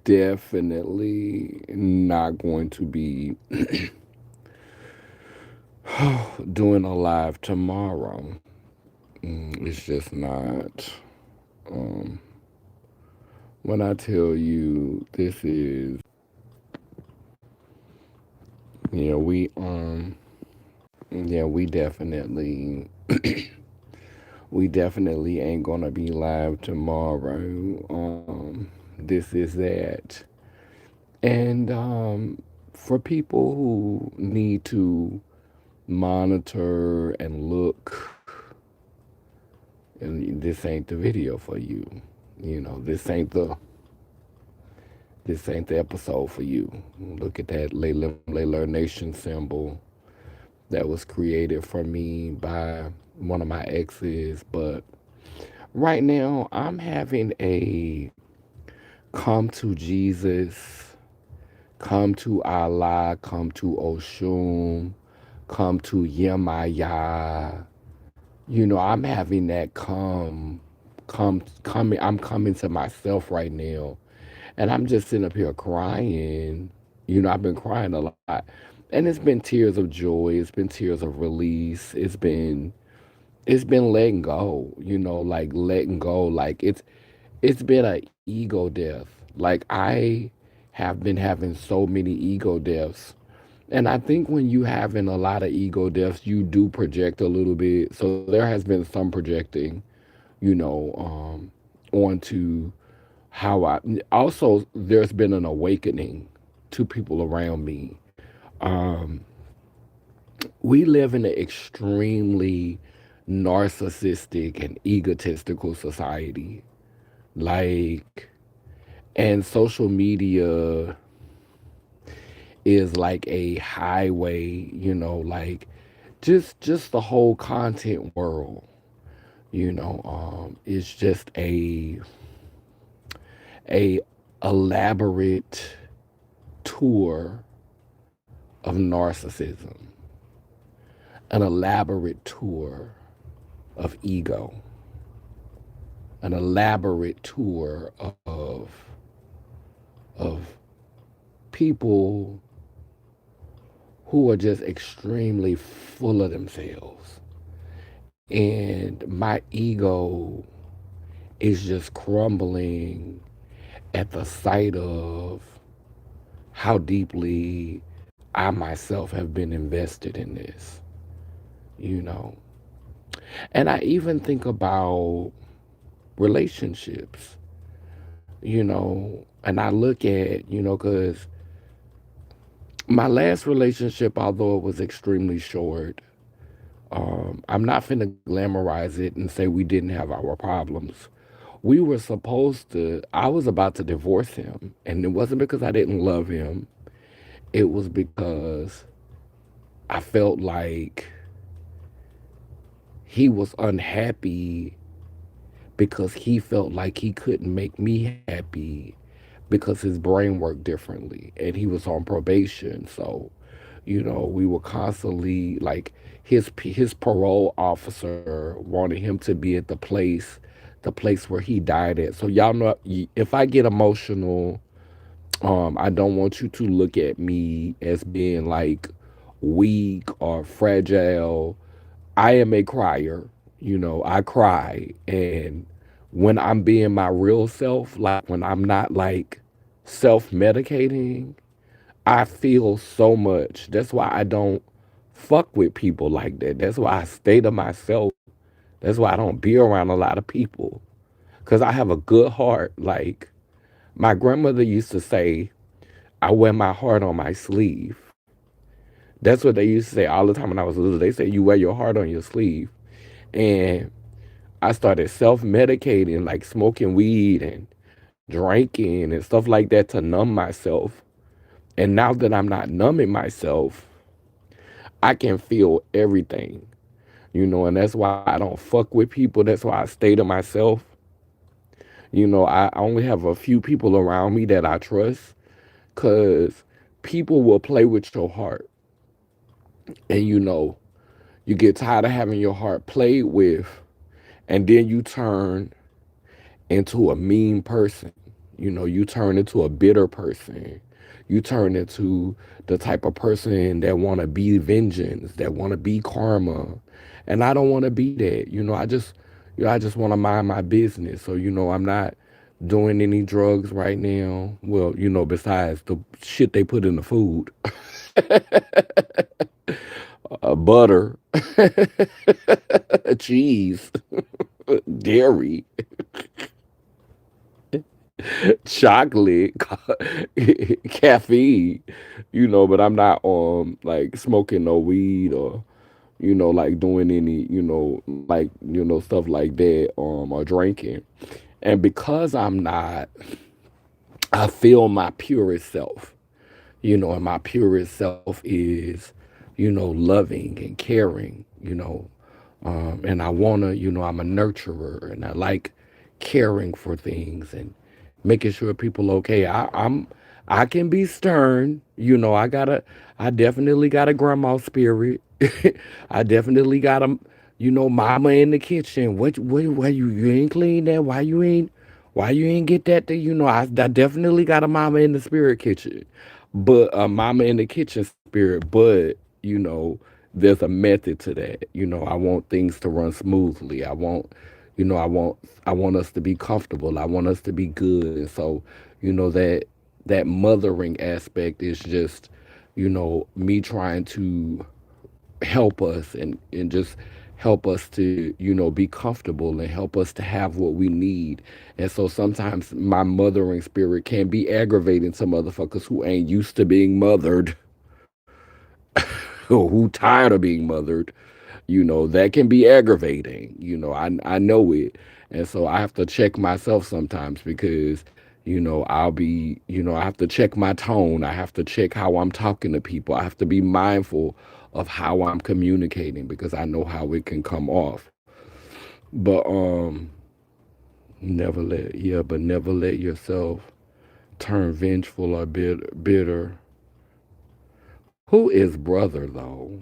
definitely not going to be doing a live tomorrow. It's just not. Um, when I tell you this is, yeah, yeah, we definitely ain't gonna be live tomorrow. This is that, and for people who need to monitor and look, and this ain't the video for you. This ain't the episode for you. Look at that Layla Nation symbol that was created for me by one of my exes. But right now, I'm having a come to Jesus, come to Allah, come to Oshun, come to Yemaya. I'm having that coming. I'm coming to myself right now, and I'm just sitting up here crying. I've been crying a lot, and it's been tears of joy. It's been tears of release. It's been letting go. Like letting go. Like it's been a ego death. Like I have been having so many ego deaths. And I think when you having a lot of ego deaths, you do project a little bit. So there has been some projecting, you know, onto how I. Also, there's been an awakening to people around me. Um, we live in an extremely narcissistic and egotistical society. Like, and social media is like a highway, like just the whole content world, is just a elaborate tour of narcissism, an elaborate tour of ego, an elaborate tour of people who are just extremely full of themselves. And my ego is just crumbling at the sight of how deeply I myself have been invested in this, you know. And I even think about relationships, and I look at, because my last relationship, although it was extremely short, I'm not finna glamorize it and say we didn't have our problems. I was about to divorce him, and it wasn't because I didn't love him. It was because I felt like he was unhappy because he felt like he couldn't make me happy because his brain worked differently and he was on probation. So, we were constantly like his parole officer wanted him to be at the place where he died at. So y'all know if I get emotional, I don't want you to look at me as being like weak or fragile. I am a crier. I cry. And when I'm being my real self, like when I'm not like self medicating, I feel so much. That's why I don't fuck with people like that. That's why I stay to myself. That's why I don't be around a lot of people. Because I have a good heart. Like my grandmother used to say, I wear my heart on my sleeve. That's what they used to say all the time when I was little. They say, you wear your heart on your sleeve. And I started self medicating, like smoking weed and drinking and stuff like that to numb myself. And now that I'm not numbing myself, I can feel everything, and that's why I don't fuck with people. That's why I stay to myself. I only have a few people around me that I trust because people will play with your heart. And you get tired of having your heart played with, and then you turn into a mean person. You turn into a bitter person. You turn into the type of person that want to be vengeance, that want to be karma. And I don't want to be that. I just want to mind my business. So, I'm not doing any drugs right now. Well, besides the shit they put in the food, butter, cheese, dairy, chocolate, caffeine, but I'm not like smoking no weed or like doing any, like, stuff like that, or drinking. And because I'm not, I feel my purest self, and my purest self is, loving and caring, and I wanna, I'm a nurturer and I like caring for things and making sure people okay. I can be stern, I definitely got a grandma spirit. I definitely got a, mama in the kitchen. What why you ain't clean that? Why you ain't get that? I definitely got a mama in the spirit kitchen, but a mama in the kitchen spirit. But there's a method to that. I want things to run smoothly. You know, I want I want us to be comfortable. I want us to be good. And so, that mothering aspect is just, me trying to help us and just help us to, be comfortable and help us to have what we need. And so sometimes my mothering spirit can be aggravating to motherfuckers who ain't used to being mothered or who tired of being mothered. That can be aggravating. I know it. And so I have to check myself sometimes because, I have to check my tone. I have to check how I'm talking to people. I have to be mindful of how I'm communicating because I know how it can come off. But never let yourself turn vengeful or bitter. Who is brother though?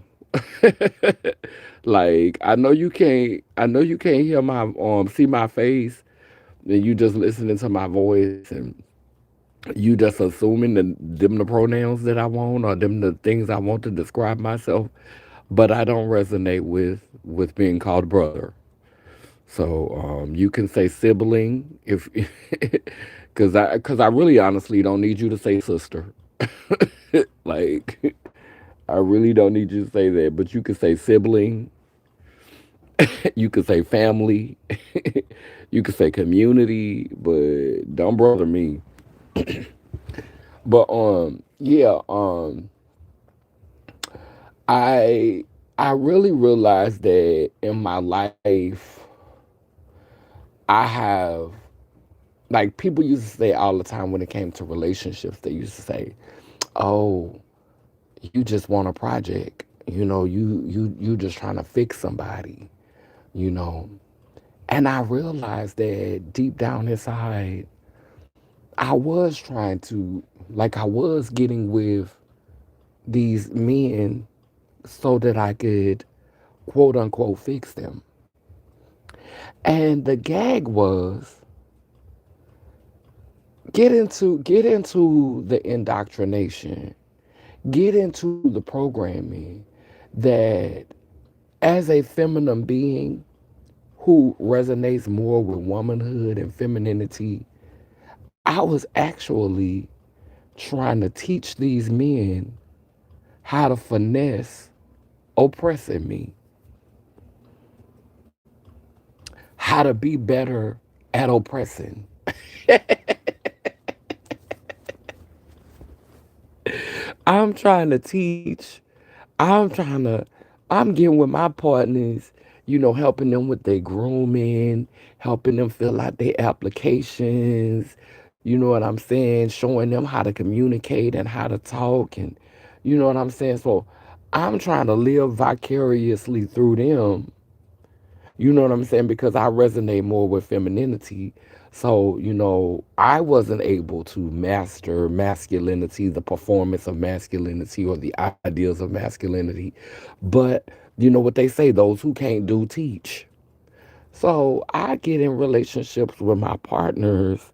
Like I know you can't hear my see my face and you just listening to my voice and you just assuming that them the pronouns that I want or them the things I want to describe myself, but I don't resonate with being called brother. So you can say sibling if because I really honestly don't need you to say sister. Like I really don't need you to say that, but you can say sibling, you could say family, you could say community, but don't brother me. But yeah, I I really realized that in my life I have, like, people used to say all the time when it came to relationships, they used to say, "Oh, you just want a project. You just trying to fix somebody." You know, and I realized that deep down inside, I was trying to, like, I was getting with these men so that I could quote unquote fix them. And the gag was get into the indoctrination, get into the programming that as a feminine being who resonates more with womanhood and femininity, I was actually trying to teach these men how to finesse oppressing me, how to be better at oppressing. I'm trying to teach, I'm trying to, I'm getting with my partners, helping them with their grooming, helping them fill out their applications, you know what I'm saying? Showing them how to communicate and how to talk, and you know what I'm saying? So I'm trying to live vicariously through them. You know what I'm saying? Because I resonate more with femininity. So, I wasn't able to master masculinity, the performance of masculinity, or the ideals of masculinity. But, you know what they say, those who can't do, teach. So I get in relationships with my partners,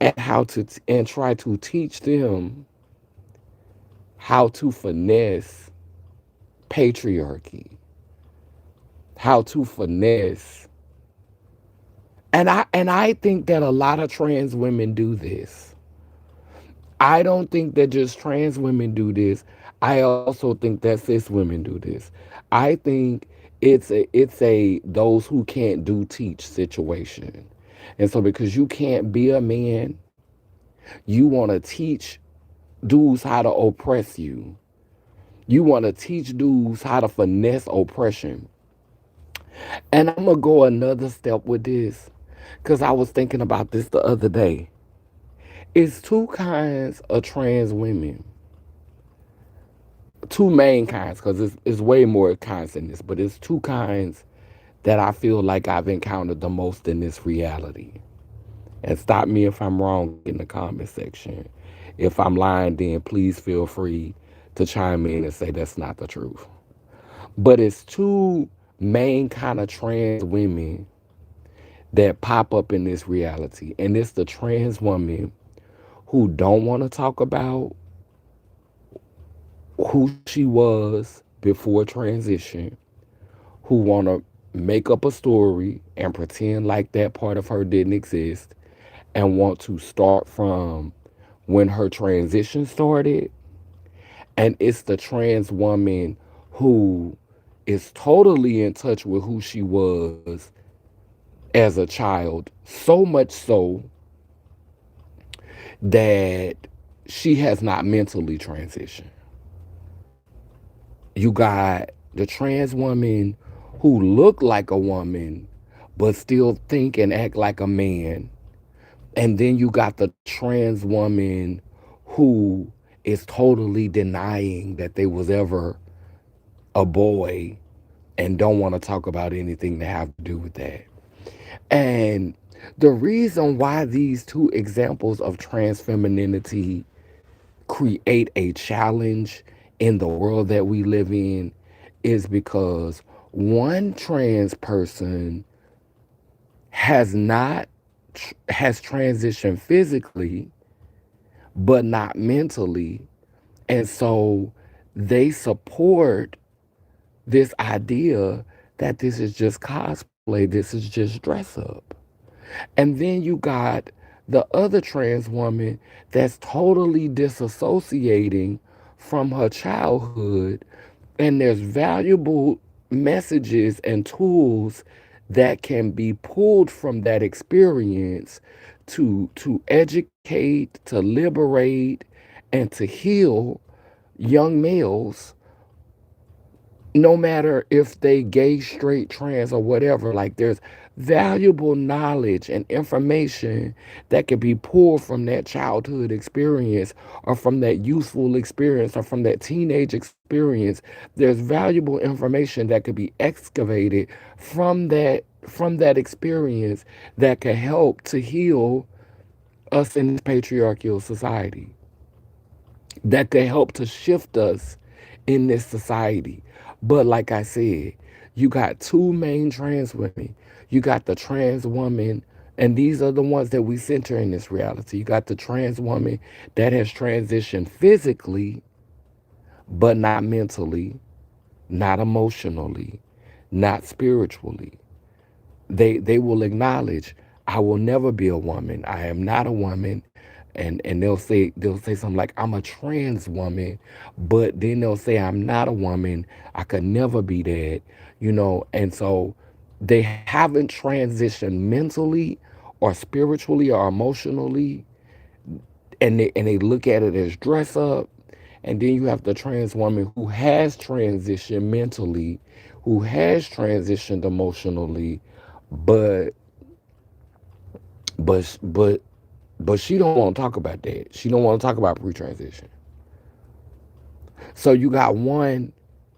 and and try to teach them how to finesse patriarchy, how to finesse. And I think that a lot of trans women do this. I don't think that just trans women do this. I also think that cis women do this. I think it's a those who can't do teach situation. And so because you can't be a man, you want to teach dudes how to oppress you. You want to teach dudes how to finesse oppression. And I'm going to go another step with this because I was thinking about this the other day. It's two kinds of trans women, two main kinds, because it's way more kinds than this, but it's two kinds that I feel like I've encountered the most in this reality. And stop me if I'm wrong in the comment section. If I'm lying, then please feel free to chime in and say that's not the truth. But it's two main kind of trans women that pop up in this reality. And it's the trans woman who don't want to talk about who she was before transition, who want to make up a story and pretend like that part of her didn't exist, and want to start from when her transition started. And it's the trans woman who is totally in touch with who she was as a child, so much so that she has not mentally transitioned. You got the trans woman who look like a woman but still think and act like a man. And then you got the trans woman who is totally denying that they was ever a boy and don't want to talk about anything that have to do with that. And the reason why these two examples of trans femininity create a challenge in the world that we live in is because one trans person has not has transitioned physically but not mentally, and so they support this idea that this is just cosplay, this is just dress up. And then you got the other trans woman that's totally disassociating from her childhood. And there's valuable messages and tools that can be pulled from that experience to educate, to liberate, and to heal young males, no matter if they gay, straight, trans, or whatever. Like there's valuable knowledge and information that can be pulled from that childhood experience or from that youthful experience or from that teenage experience. There's valuable information that could be excavated from that experience that can help to heal us in this patriarchal society, that could help to shift us in this society. But like I said, you got two main trans women. You got the trans woman, and these are the ones that we center in this reality. You got the trans woman that has transitioned physically, but not mentally, not emotionally, not spiritually. They will acknowledge, I will never be a woman. I am not a woman. And they'll say something like, I'm a trans woman, but then they'll say I'm not a woman. I could never be that. And so they haven't transitioned mentally or spiritually or emotionally, and they look at it as dress up. And then you have the trans woman who has transitioned mentally, who has transitioned emotionally, but but but but she don't want to talk about that. She don't want to talk about pre-transition. So you got one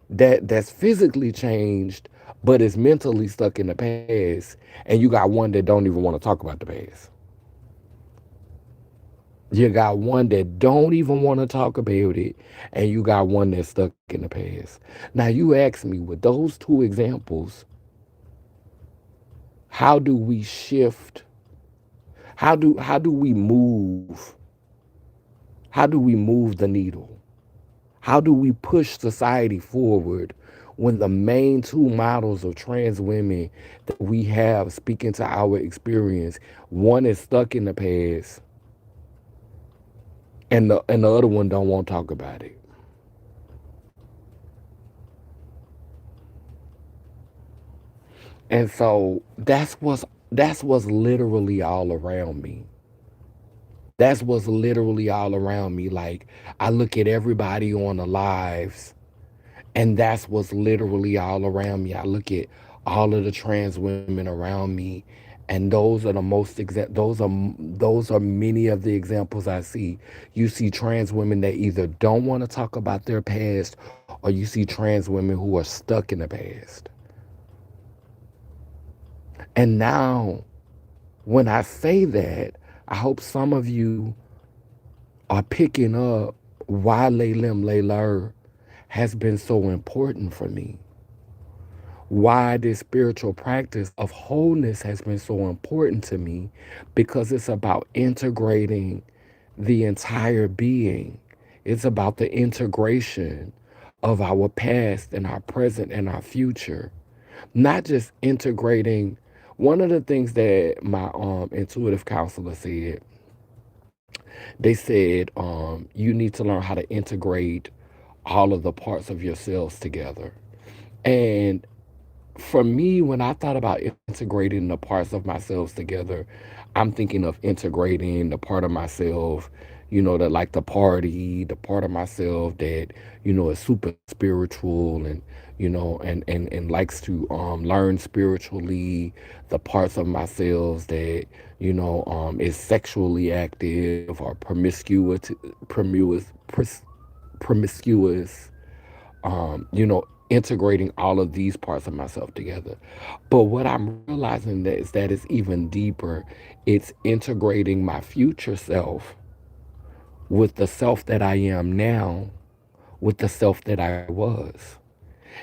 that's physically changed but is mentally stuck in the past, and you got one that don't even want to talk about the past. You got one that don't even want to talk about it, and you got one that's stuck in the past. Now you ask me, with those two examples, how do we shift? How do we move? How do we move the needle? How do we push society forward when the main two models of trans women that we have, speaking to our experience, one is stuck in the past and the other one don't want to talk about it. And so that's what's literally all around me. That's what's literally all around me. Like, I look at everybody on the lives, and that's what's literally all around me. I look at all of the trans women around me, and those are the most exact. Those are many of the examples I see. You see trans women that either don't want to talk about their past, or you see trans women who are stuck in the past. And now, when I say that, I hope some of you are picking up why Laylim Layler has been so important for me, why this spiritual practice of wholeness has been so important to me, because it's about integrating the entire being. It's about the integration of our past and our present and our future. Not just integrating. One of the things that my intuitive counselor said, they said you need to learn how to integrate all of the parts of yourselves together. And for me, when I thought about integrating the parts of myself together, I'm thinking of integrating the part of myself, that like the party, the part of myself that, is super spiritual and, and likes to learn spiritually, the parts of myself that, is sexually active or promiscuous, integrating all of these parts of myself together. But what I'm realizing that is even deeper. It's integrating my future self with the self that I am now, with the self that I was.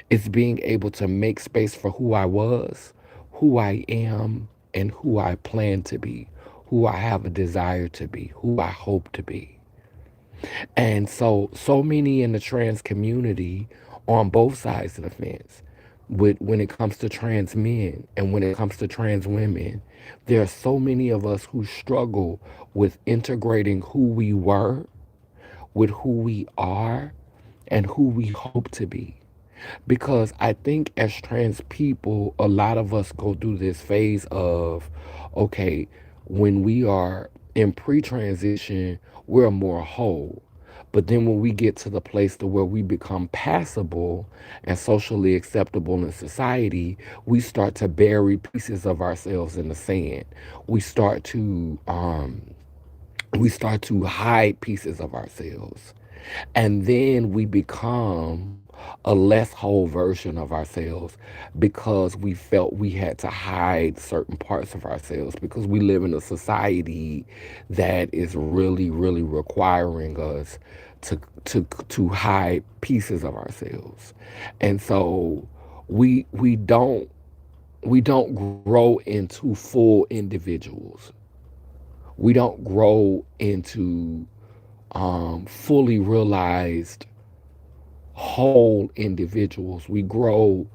It's being able to make space for who I was, who I am, and who I plan to be, who I have a desire to be, who I hope to be. And so many in the trans community on both sides of the fence, when it comes to trans men and when it comes to trans women, there are so many of us who struggle with integrating who we were with who we are and who we hope to be. Because I think as trans people, a lot of us go through this phase of, okay, when we are in pre transition, we're more whole. But then when we get to the place to where we become passable and socially acceptable in society, we start to bury pieces of ourselves in the sand. We start to hide pieces of ourselves. And then we become a less whole version of ourselves because we felt we had to hide certain parts of ourselves because we live in a society that is really, really requiring us to hide pieces of ourselves. And so we don't grow into full individuals. We don't grow into fully realized whole individuals. Into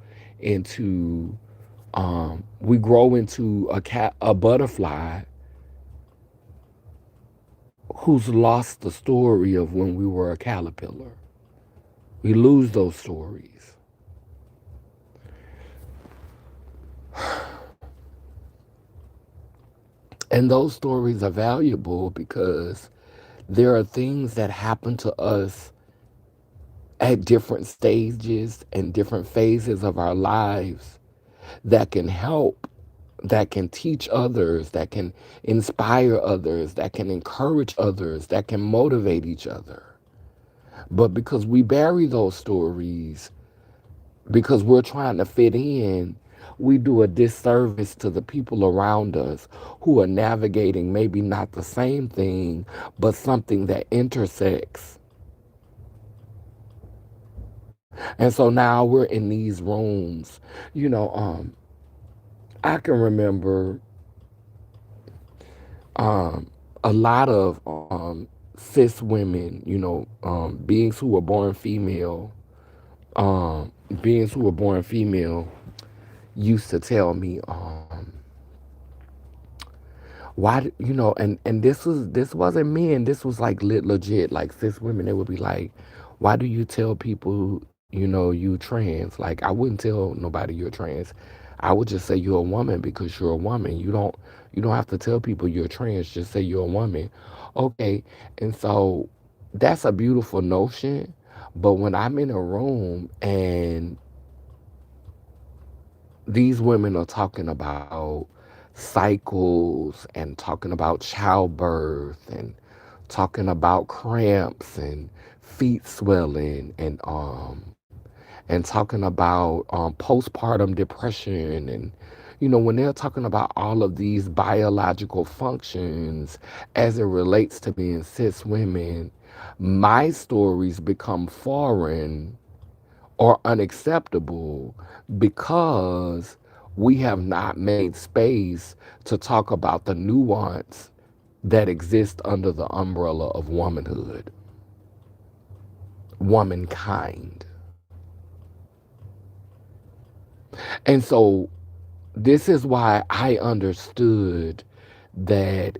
we grow into a butterfly who's lost the story of when we were a caterpillar. We lose those stories. And those stories are valuable because there are things that happen to us at different stages and different phases of our lives that can help, that can teach others, that can inspire others, that can encourage others, that can motivate each other. But because we bury those stories, because we're trying to fit in, we do a disservice to the people around us who are navigating maybe not the same thing, but something that intersects. And so now we're in these rooms. You know, I can remember um, a lot of cis women, beings who were born female, um, beings who were born female used to tell me, and this wasn't men, this was like legit, like cis women. They would be like, why do you tell people, you trans? Like, I wouldn't tell nobody you're trans. I would just say you're a woman because you're a woman. You don't have to tell people you're trans. Just say you're a woman. Okay. And so that's a beautiful notion. But when I'm in a room and these women are talking about cycles and talking about childbirth and talking about cramps and feet swelling and talking about postpartum depression and when they're talking about all of these biological functions as it relates to being cis women, my stories become foreign or unacceptable because we have not made space to talk about the nuance that exists under the umbrella of womanhood, womankind. And so this is why I understood that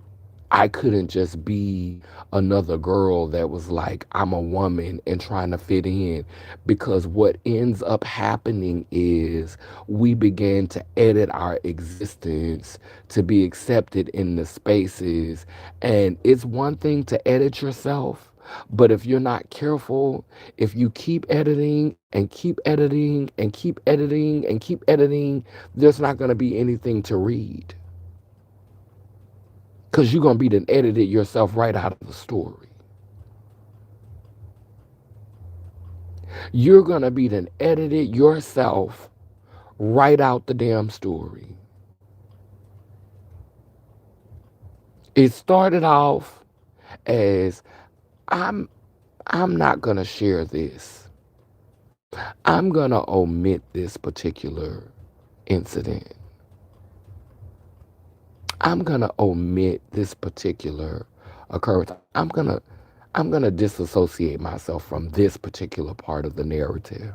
I couldn't just be another girl that was like, I'm a woman and trying to fit in. Because what ends up happening is we begin to edit our existence to be accepted in the spaces. And it's one thing to edit yourself. But if you're not careful, if you keep editing and keep editing and keep editing and keep editing, there's not going to be anything to read because you're going to be then edited yourself right out of the story. You're going to be then edited yourself right out the damn story. It started off as I'm I'm not going to share this. I'm going to omit this particular incident. I'm going to omit this particular occurrence. I'm going to disassociate myself from this particular part of the narrative.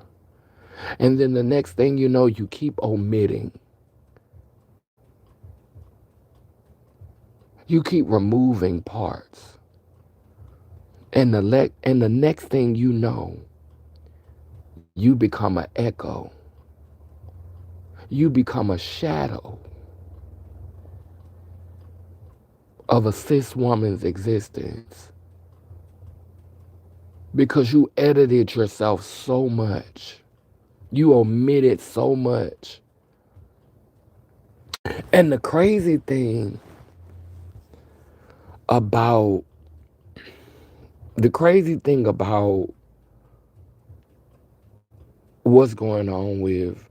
And then the next thing you know, you keep omitting. You keep removing parts. And the next thing you know, you become an echo. You become a shadow of a cis woman's existence because you edited yourself so much. You omitted so much. And about the crazy thing about what's going on with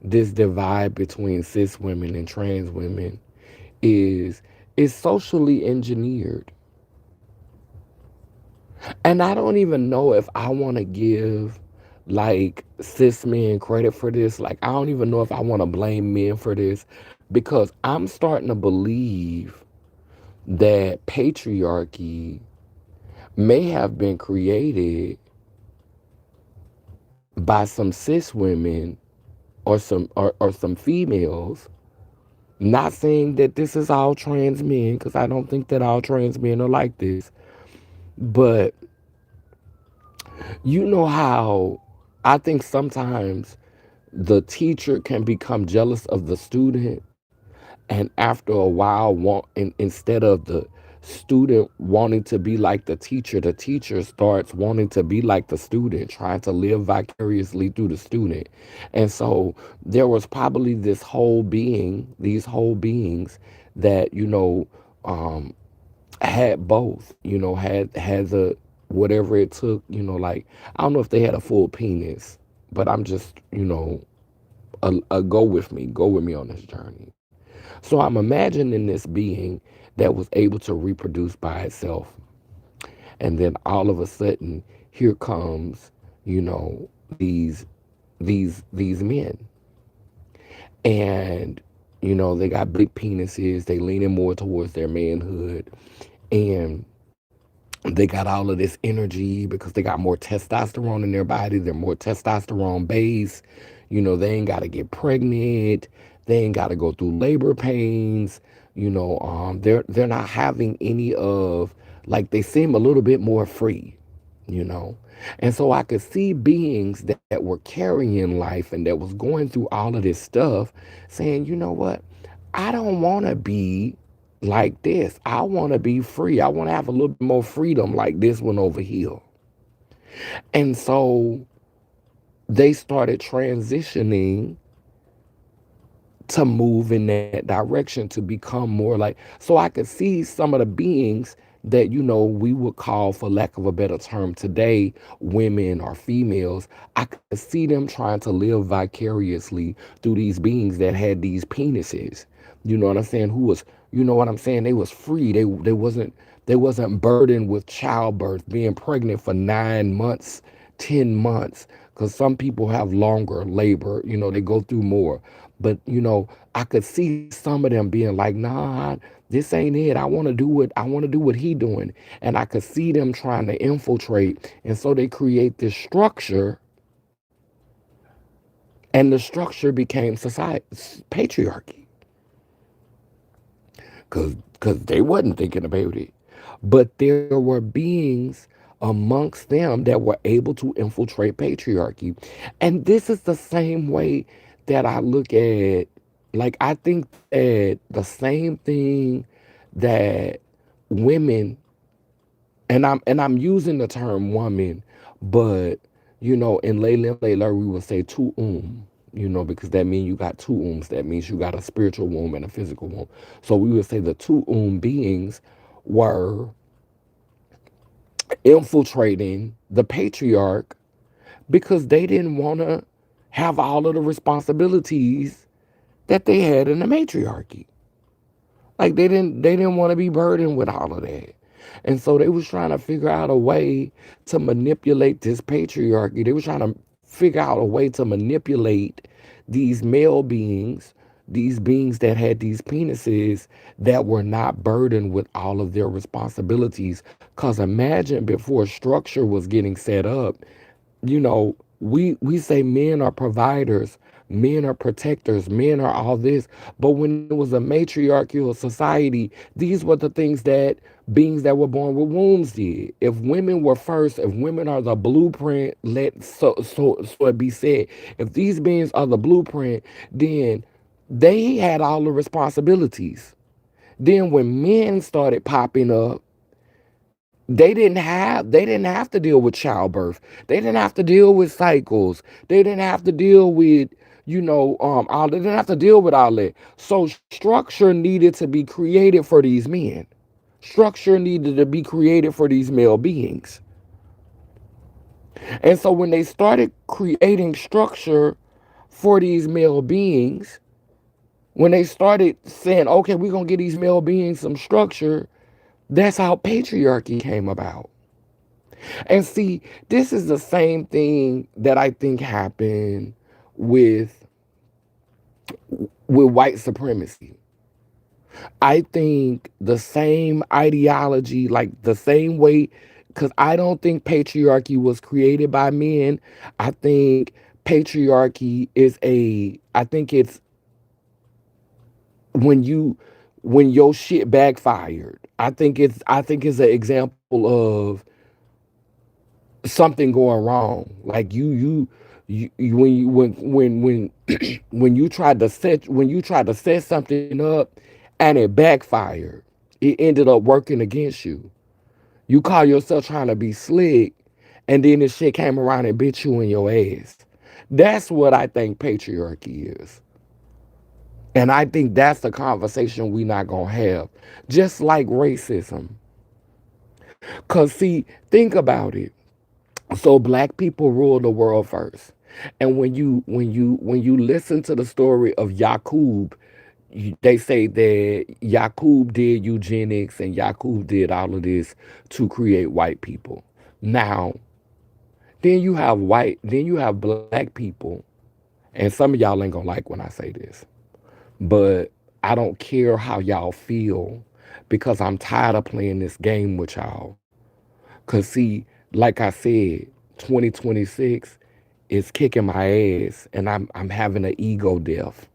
this divide between cis women and trans women is it's socially engineered. And I don't even know if I want to give like cis men credit for this. Like, I don't even know if I want to blame men for this because I'm starting to believe that patriarchy may have been created by some cis women or some females. Not saying that this is all trans men because I don't think that all trans men are like this. But you know how I think sometimes the teacher can become jealous of the student, and after a while instead of the student wanting to be like the teacher starts wanting to be like the student, trying to live vicariously through the student. And so there was probably these whole beings that um had both, had the whatever it took, like I don't know if they had a full penis, but I'm just, go with me on this journey. So I'm imagining this being that was able to reproduce by itself. And then all of a sudden, here comes, you know, these men. And They got big penises. They leaning more towards their manhood, and they got all of this energy because they got more testosterone in their body. They're more testosterone based. They ain't got to get pregnant. They ain't got to go through labor pains. They're not having any of, like, they seem a little bit more free. you know. And so I could see beings that were carrying life and that was going through all of this stuff saying, you know what? I don't want to be like this. I want to be free. I want to have a little bit more freedom like this one over here. And so they started transitioning to move in that direction to become more like, so I could see some of the beings that we would call, for lack of a better term today, women or females. I could see them trying to live vicariously through these beings that had these penises. You know what I'm saying? Who was, you know what I'm saying? They was free. They wasn't burdened with childbirth, being pregnant for 9 months, 10 months, because some people have longer labor. They go through more. But I could see some of them being like, nah, this ain't it. I want to do what he doing. And I could see them trying to infiltrate. And so they create this structure, and the structure became society, patriarchy, because they wasn't thinking about it. But there were beings amongst them that were able to infiltrate patriarchy. And this is the same way that I look at, like, I think that the same thing that women, and I'm using the term woman, but in Layla we would say two because that means you got two that means you got a spiritual womb and a physical womb. So we would say the two beings were infiltrating the patriarch because they didn't want to have all of the responsibilities that they had in the matriarchy. Like they didn't want to be burdened with all of that. And so they was trying to figure out a way to manipulate this patriarchy. They was trying to figure out a way to manipulate these male beings, these beings that had these penises that were not burdened with all of their responsibilities. Cause imagine before structure was getting set up, we say men are providers, men are protectors, men are all this. But when it was a matriarchal society, these were the things that beings that were born with wombs did. If women were first, if women are the blueprint, so it be said, if these beings are the blueprint, then they had all the responsibilities. Then when men started popping up, they didn't have to deal with childbirth. They didn't have to deal with cycles. They didn't have to deal with all, they didn't have to deal with all that. So structure needed to be created for these men. Structure needed to be created for these male beings. And so when they started creating structure for these male beings, when they started saying, okay, we're going to get these male beings some structure, that's how patriarchy came about. And see, this is the same thing that I think happened with white supremacy. I think the same ideology, like the same way, because I don't think patriarchy was created by men. I think patriarchy I think it's when your shit backfired. I think it's an example of something going wrong. Like when when you tried to set something up and it backfired, it ended up working against you. You call yourself trying to be slick, and then this shit came around and bit you in your ass. That's what I think patriarchy is. And I think that's the conversation we not gonna have. Just like racism. Cause see, think about it. So black people ruled the world first. And when you listen to the story of Yaqub, they say that Yaqub did eugenics and Yaqub did all of this to create white people. Now, then you have black people, and some of y'all ain't gonna like when I say this. But I don't care how y'all feel because I'm tired of playing this game with y'all. Cause see, like I said, 2026 is kicking my ass, and I'm having an ego death.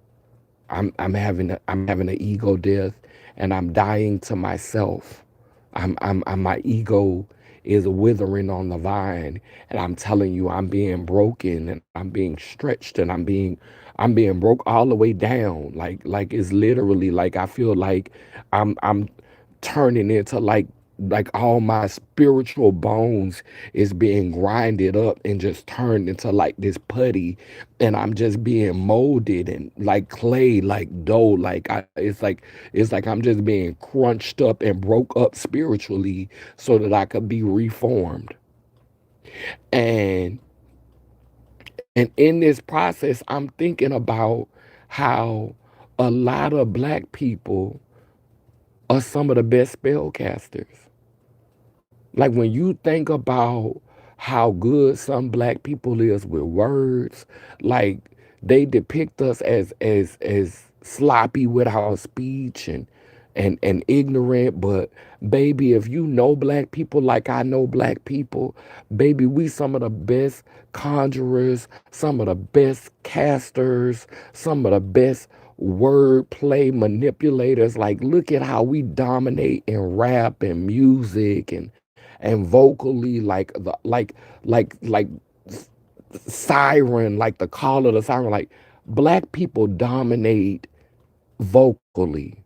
I'm having an ego death, and I'm dying to myself. I'm my ego is withering on the vine, and I'm telling you, I'm being broken, and I'm being stretched, and I'm being broke all the way down. Like it's literally like I feel like I'm turning into like all my spiritual bones is being grinded up and just turned into like this putty, and I'm just being molded and like clay, like dough, it's like I'm just being crunched up and broke up spiritually so that I could be reformed. And and in this process I'm thinking about how a lot of black people are some of the best spellcasters. Like when you think about how good some black people is with words, like they depict us as sloppy with our speech and ignorant, but baby, if you know black people like I know black people, baby, we some of the best conjurers, some of the best casters, some of the best wordplay manipulators. Like look at how we dominate in rap and music and vocally, like siren, like the call of the siren. Like black people dominate vocally.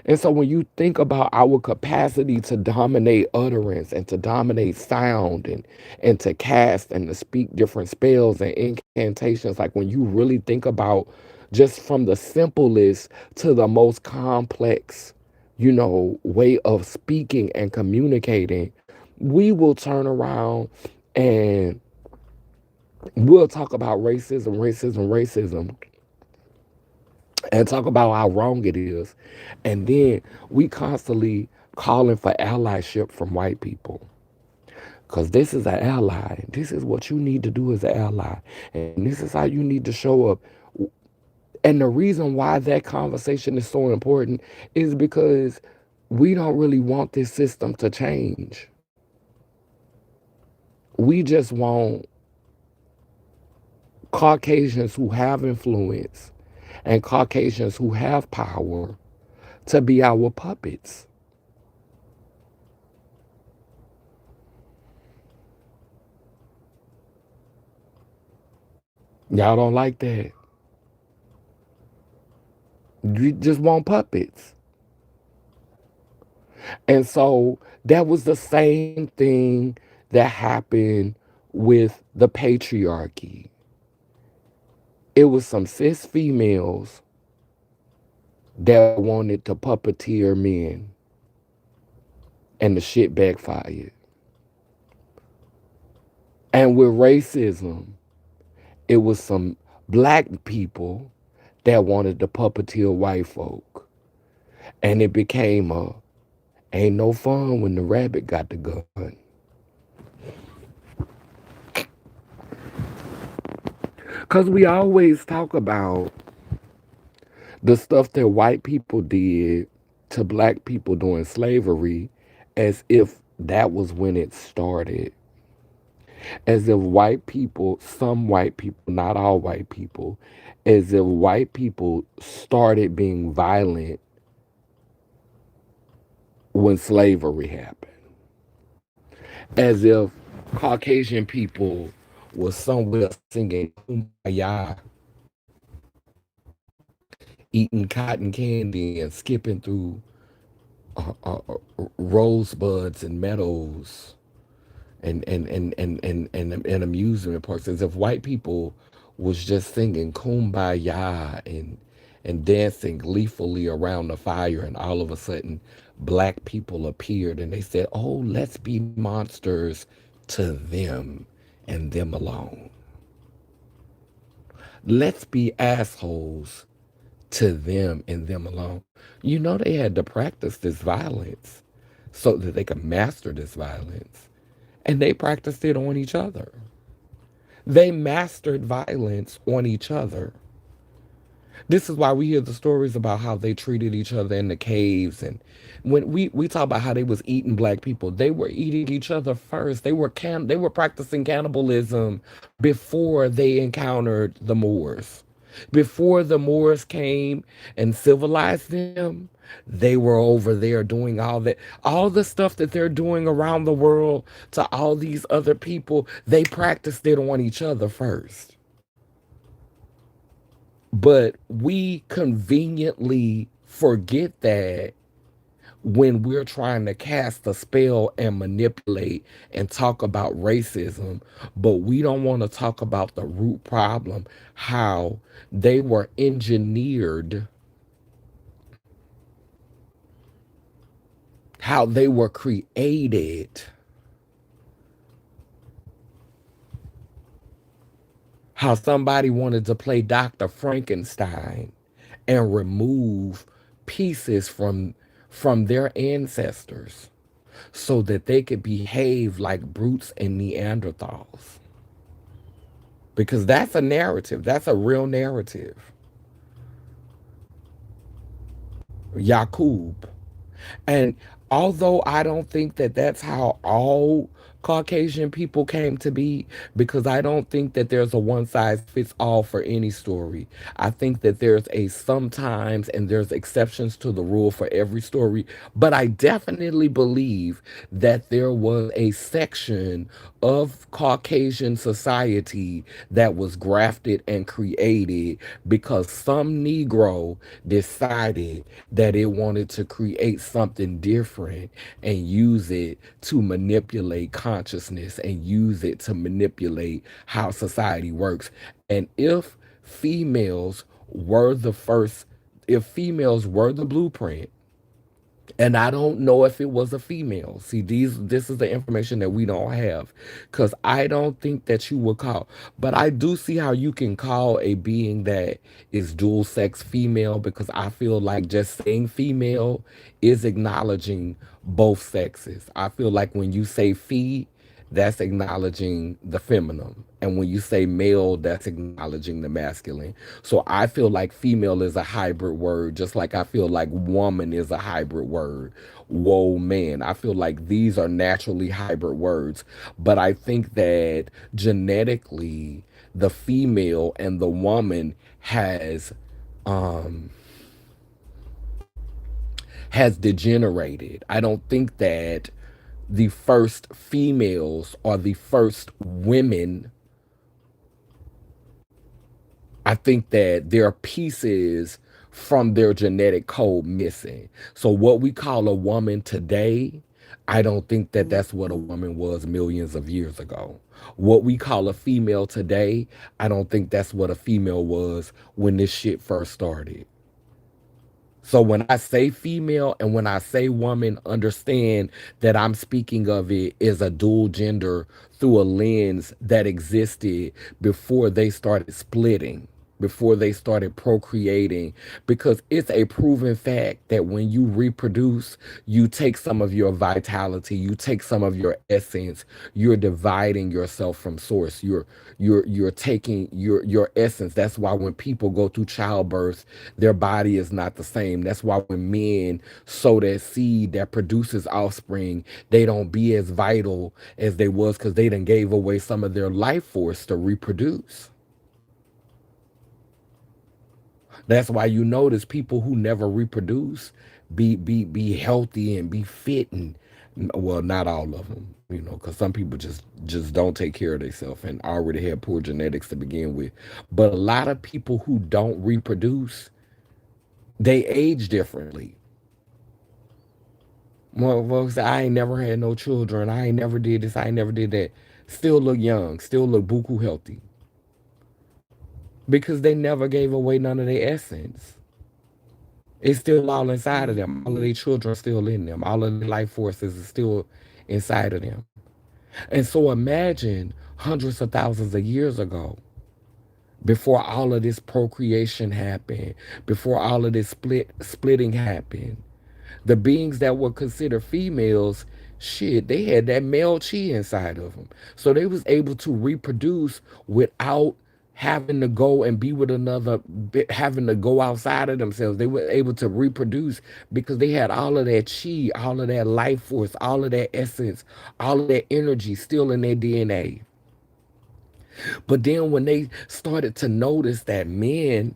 And so when you think about our capacity to dominate utterance and to dominate sound and to cast and to speak different spells and incantations, like when you really think about just from the simplest to the most complex, way of speaking and communicating, we will turn around and we'll talk about racism, and talk about how wrong it is. And then we constantly calling for allyship from white people. Because this is an ally. This is what you need to do as an ally. And this is how you need to show up. And the reason why that conversation is so important is because we don't really want this system to change. We just want Caucasians who have influence and Caucasians who have power to be our puppets. Y'all don't like that. You just want puppets. And so that was the same thing that happened with the patriarchy. It was some cis females that wanted to puppeteer men, and the shit backfired. And with racism, it was some black people that wanted to puppeteer white folk. And it became a ain't no fun when the rabbit got the gun. Because we always talk about the stuff that white people did to black people during slavery as if that was when it started. As if white people, some white people, not all white people, as if white people started being violent when slavery happened. As if Caucasian people was somewhere singing kumbaya, eating cotton candy and skipping through rosebuds and meadows and amusement parks, as if white people was just singing kumbaya and dancing gleefully around the fire, and all of a sudden black people appeared and they said, oh, let's be monsters to them and them alone. Let's be assholes to them and them alone. You know, they had to practice this violence so that they could master this violence. And they practiced it on each other. They mastered violence on each other. This is why we hear the stories about how they treated each other in the caves. And when we talk about how they was eating black people, they were eating each other first. They were practicing cannibalism before they encountered the Moors. Before the Moors came and civilized them, they were over there doing all the stuff that they're doing around the world to all these other people. They practiced it on each other first. But we conveniently forget that when we're trying to cast a spell and manipulate and talk about racism, but we don't want to talk about the root problem, how they were engineered, how they were created, how somebody wanted to play Dr. Frankenstein and remove pieces from their ancestors so that they could behave like brutes and Neanderthals. Because that's a narrative. That's a real narrative. Yakub. And although I don't think that that's how all Caucasian people came to be, because I don't think that there's a one size fits all for any story. I think that there's a sometimes and there's exceptions to the rule for every story. But I definitely believe that there was a section of Caucasian society that was grafted and created because some Negro decided that it wanted to create something different and use it to manipulate consciousness and use it to manipulate how society works. And females were the first, if females were the blueprint, and I don't know if it was a female. See, this is the information that we don't have. Cause I don't think that you would call. But I do see how you can call a being that is dual sex female, because I feel like just saying female is acknowledging both sexes. I feel like when you say fee, that's acknowledging the feminine. And when you say male, that's acknowledging the masculine. So I feel like female is a hybrid word, just like I feel like woman is a hybrid word. Whoa, man. I feel like these are naturally hybrid words. But I think that genetically, the female and the woman um has degenerated. I don't think that the first females or the first women, I think that there are pieces from their genetic code missing. So what we call a woman today, I don't think that that's what a woman was millions of years ago. What we call a female today, I don't think that's what a female was when this shit first started. So when I say female and when I say woman, understand that I'm speaking of it as a dual gender through a lens that existed before they started splitting, before they started procreating, because it's a proven fact that when you reproduce, you take some of your vitality, you take some of your essence, you're dividing yourself from source. You're taking your essence. That's why when people go through childbirth, their body is not the same. That's why when men sow that seed that produces offspring, they don't be as vital as they was, because they done gave away some of their life force to reproduce. That's why you notice people who never reproduce be healthy and be fit, and well, not all of them, because some people just don't take care of themselves and already have poor genetics to begin with. But a lot of people who don't reproduce, they age differently. Well, folks say, I ain't never had no children. I ain't never did this. I ain't never did that. Still look young. Still look buku healthy, because they never gave away none of their essence. It's still all inside of them. All of their children are still in them. All of their life forces is still inside of them. And so imagine hundreds of thousands of years ago, before all of this procreation happened, before all of this splitting happened, the beings that were considered females, shit, they had that male chi inside of them. So they was able to reproduce without having to go and be with another, having to go outside of themselves. They were able to reproduce because they had all of that chi, all of that life force, all of that essence, all of that energy still in their DNA. But then when they started to notice that men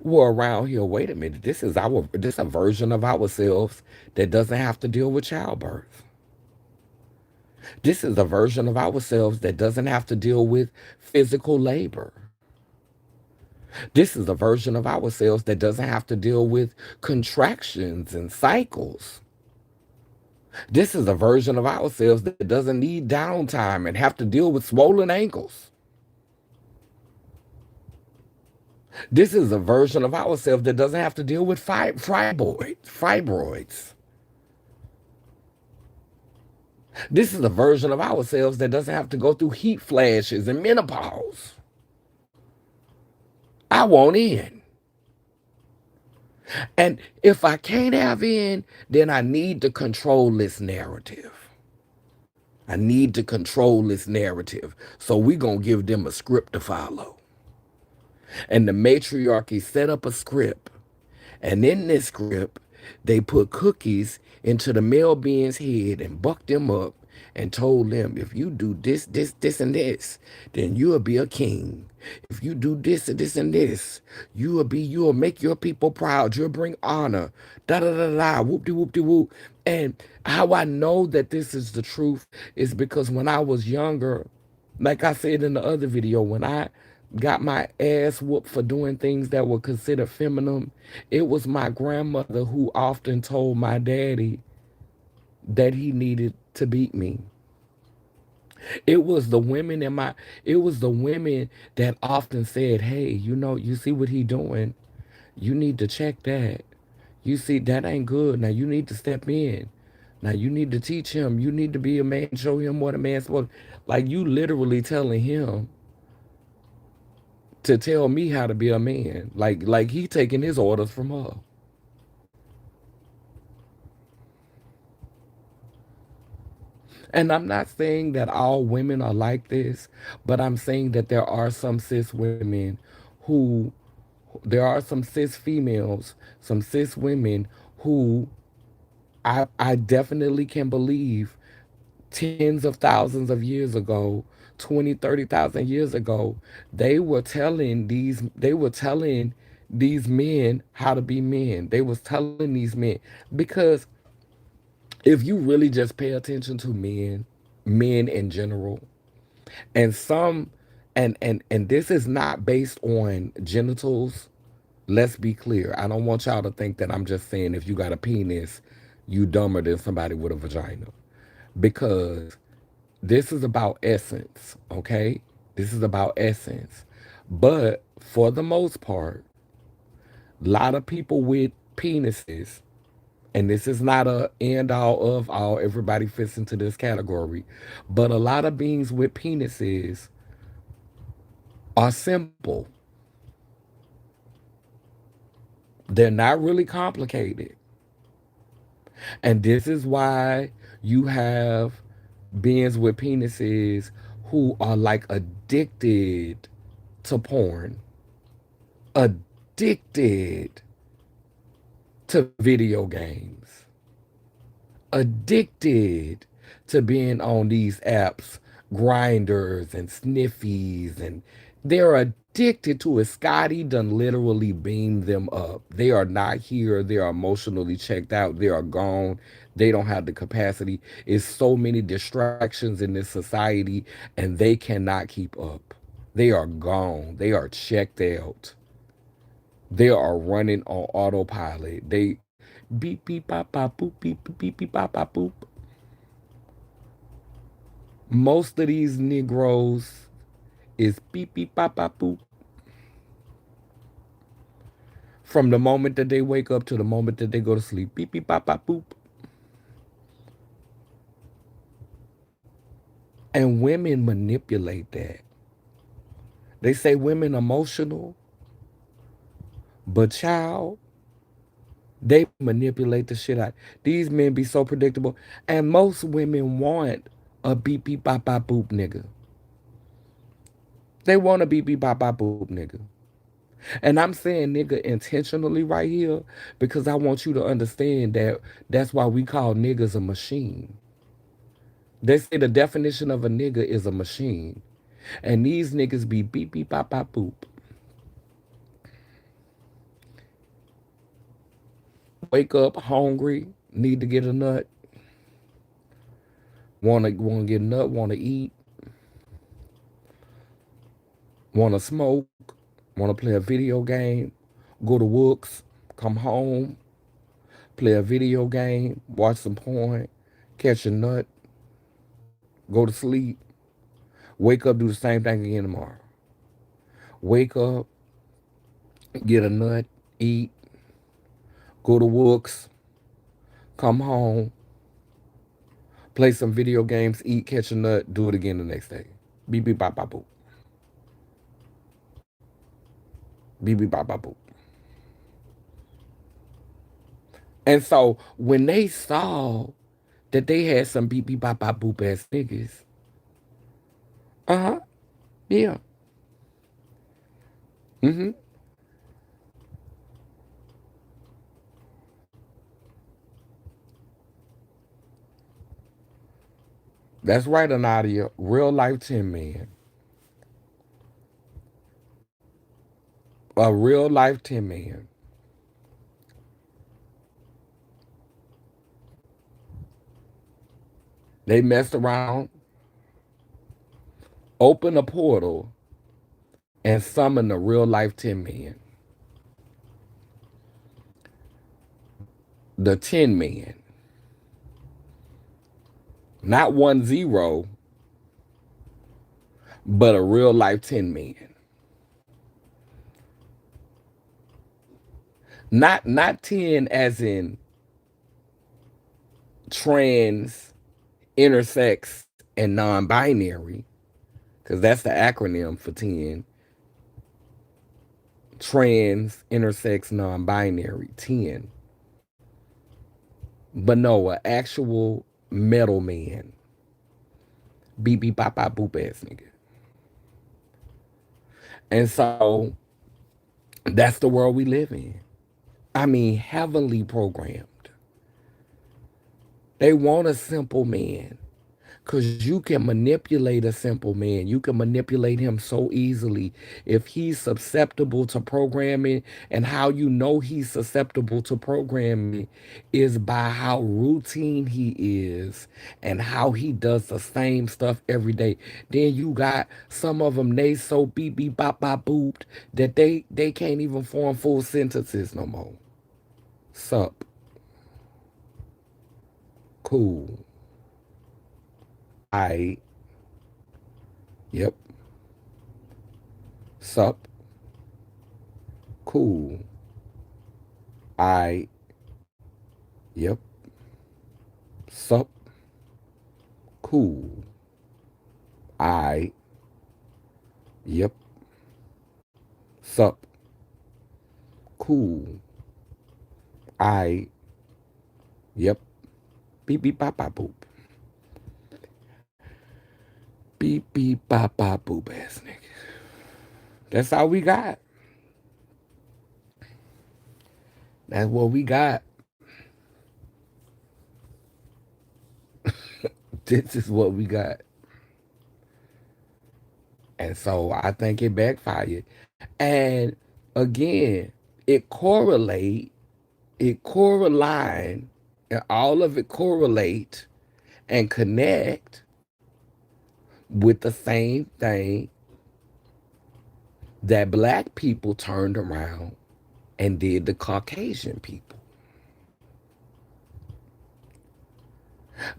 were around here, wait a minute, this a version of ourselves that doesn't have to deal with childbirth. This is a version of ourselves that doesn't have to deal with physical labor. This is a version of ourselves that doesn't have to deal with contractions and cycles. This is a version of ourselves that doesn't need downtime and have to deal with swollen ankles. This is a version of ourselves that doesn't have to deal with fibroids. This is a version of ourselves that doesn't have to go through heat flashes and menopause. I want in. And if I can't have in, then I need to control this narrative. I need to control this narrative. So we're going to give them a script to follow. And the matriarchy set up a script. And in this script, they put cookies into the male being's head and bucked them up and told them, if you do this, this, this, and this, then you'll be a king. If you do this and this and this, you'll make your people proud. You'll bring honor. Da da da da. Whoop de whoop de whoop. And how I know that this is the truth is because when I was younger, like I said in the other video, when I got my ass whooped for doing things that were considered feminine, it was my grandmother who often told my daddy that he needed to beat me. It was the women in my it was the women that often said, "Hey, you see what he doing? You need to check that. You see that ain't good. Now you need to step in. Now you need to teach him. You need to be a man, show him what a man's supposed." Like you literally telling him to tell me how to be a man. Like he taking his orders from her. And I'm not saying that all women are like this, but I'm saying that there are some cis women who, there are some cis females, some cis women who I definitely can believe tens of thousands of years ago, 20, 30,000 years ago, they were telling these men how to be men. They was telling these men because if you really just pay attention to men in general, and some and this is not based on genitals. Let's be clear. I don't want y'all to think that I'm just saying if you got a penis, you dumber than somebody with a vagina. Because this is about essence, okay? This is about essence. But for the most part, a lot of people with penises, and this is not a end all of all, everybody fits into this category, but a lot of beings with penises are simple. They're not really complicated. And this is why you have beings with penises who are like addicted to porn, addicted to video games, addicted to being on these apps, grinders and sniffies, and they're addicted to it. Scotty done literally beamed them up. They are not here. They are emotionally checked out. They are gone. They don't have the capacity. It's so many distractions in this society, and they cannot keep up. They are gone. They are checked out. They are running on autopilot. They beep beep pop pop boop beep beep beep pop pop boop. Most of these Negroes is beep beep pop pop boop from the moment that they wake up to the moment that they go to sleep. Beep beep pop pop boop. And women manipulate that. They say women emotional, but child, they manipulate the shit out. These men be so predictable. And most women want a beep beep bop bop boop nigga. They want to be bop bop boop nigga. And I'm saying nigga intentionally right here because I want you to understand that that's why we call niggas a machine. They say the definition of a nigga is a machine. And these niggas be beep beep bop bop boop. Wake up hungry, need to get a nut, wanna get a nut, wanna eat, wanna smoke, wanna play a video game, go to works, come home, play a video game, watch some porn, catch a nut, go to sleep, wake up, do the same thing again tomorrow. Wake up, get a nut, eat, go to works, come home, play some video games, eat, catch a nut, do it again the next day. Beep beep bop bop boop. Beep beep bop bop boop. And so when they saw that they had some beep beep bop bop boop ass niggas, uh-huh, yeah. Mm-hmm. That's right, Anadia. Real life tin man. A real life tin man. They messed around, opened a portal, and summoned a real life tin man. The tin man. Not 1-0, but a real life tin man. Not 10 as in trans, intersex, and non-binary, because that's the acronym for 10. Trans, intersex, non-binary, 10. But no, an actual metal man. Beep beep bop bop boop ass nigga. And so that's the world we live in. I mean, heavily programmed. They want a simple man. Because you can manipulate a simple man. You can manipulate him so easily. If he's susceptible to programming, and how you know he's susceptible to programming is by how routine he is and how he does the same stuff every day. Then you got some of them, they so beep beep bop bop booped that they can't even form full sentences no more. Sup, cool, I, yep, sup, cool, I, yep, sup, cool, I, yep, sup, cool, I, yep, beep beep bop bop boop, beep beep bop bop boop ass nigga. That's all we got. That's what we got. This is what we got. And so I think it backfired. And again, it correlate, it correline, and all of it correlate and connect with the same thing that black people turned around and did the Caucasian people.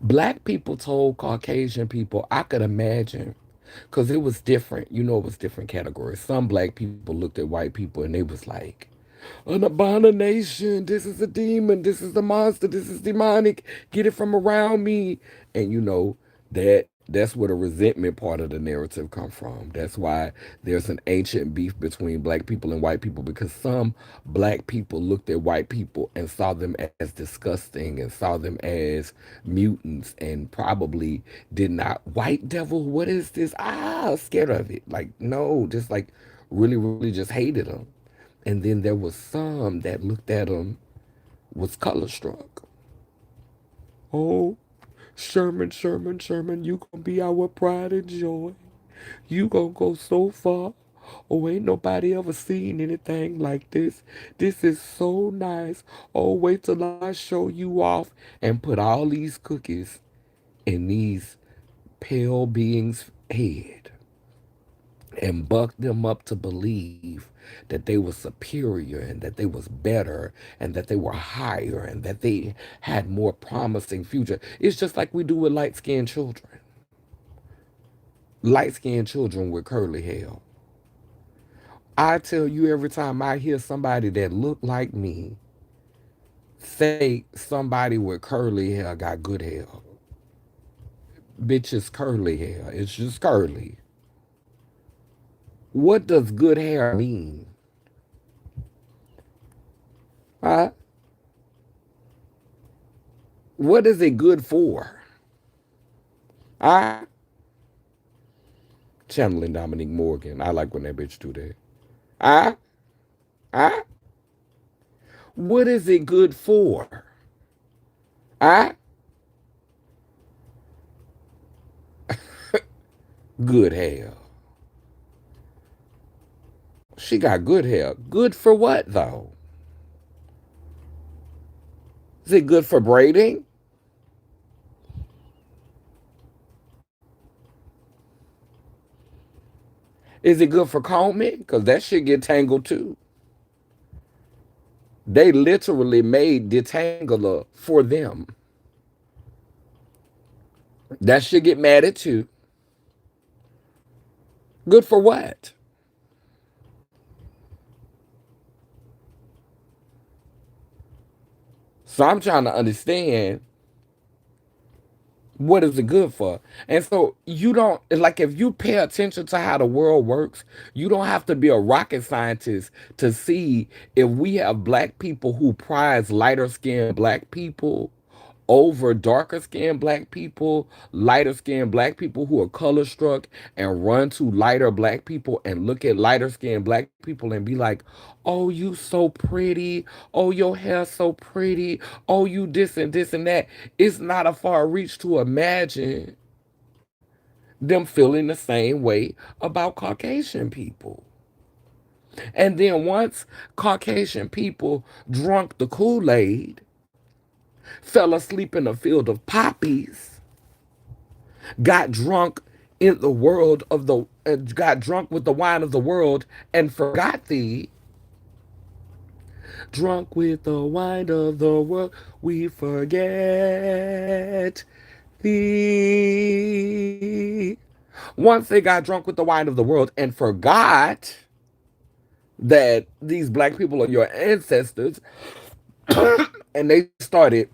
Black people told Caucasian people, I could imagine, because it was different. You know, it was different categories. Some black people looked at white people and they was like, an abomination. This is a demon. This is a monster. This is demonic. Get it from around me. And you know, that That's where the resentment part of the narrative come from. That's why there's an ancient beef between black people and white people, because some black people looked at white people and saw them as disgusting and saw them as mutants and probably did not, white devil, what is this? Ah, scared of it. Like, no, just like really, really just hated them. And then there was some that looked at them, was color struck. Oh, Sherman, Sherman, Sherman, you gonna be our pride and joy. You gonna go so far. Oh, ain't nobody ever seen anything like this. This is so nice. Oh, wait till I show you off and put all these cookies in these pale beings' head and buck them up to believe that they were superior and that they was better and that they were higher and that they had more promising future. It's just like we do with light-skinned children. Light-skinned children with curly hair. I tell you, every time I hear somebody that look like me say somebody with curly hair got good hair. Bitch, it's curly hair. It's just curly. What does good hair mean? Huh? What is it good for? I channeling Dominique Morgan. I like when that bitch do that. I I what is it good for? I good hair. She got good hair. Good for what though? Is it good for braiding? Is it good for combing? Because that shit get tangled too. They literally made detangler for them. That shit get matted too. Good for what? So I'm trying to understand, what is it good for? And so you don't, like, if you pay attention to how the world works, you don't have to be a rocket scientist to see if we have black people who prize lighter skinned black people over darker skinned black people, lighter skinned black people who are color struck and run to lighter black people and look at lighter skinned black people and be like, oh, you so pretty. Oh, your hair so pretty. Oh, you this and that. It's not a far reach to imagine them feeling the same way about Caucasian people. And then once Caucasian people drunk the Kool-Aid, fell asleep in a field of poppies, got drunk in the world of the got drunk with the wine of the world and forgot thee. Drunk with the wine of the world, we forget thee. Once they got drunk with the wine of the world and forgot that these black people are your ancestors, and they started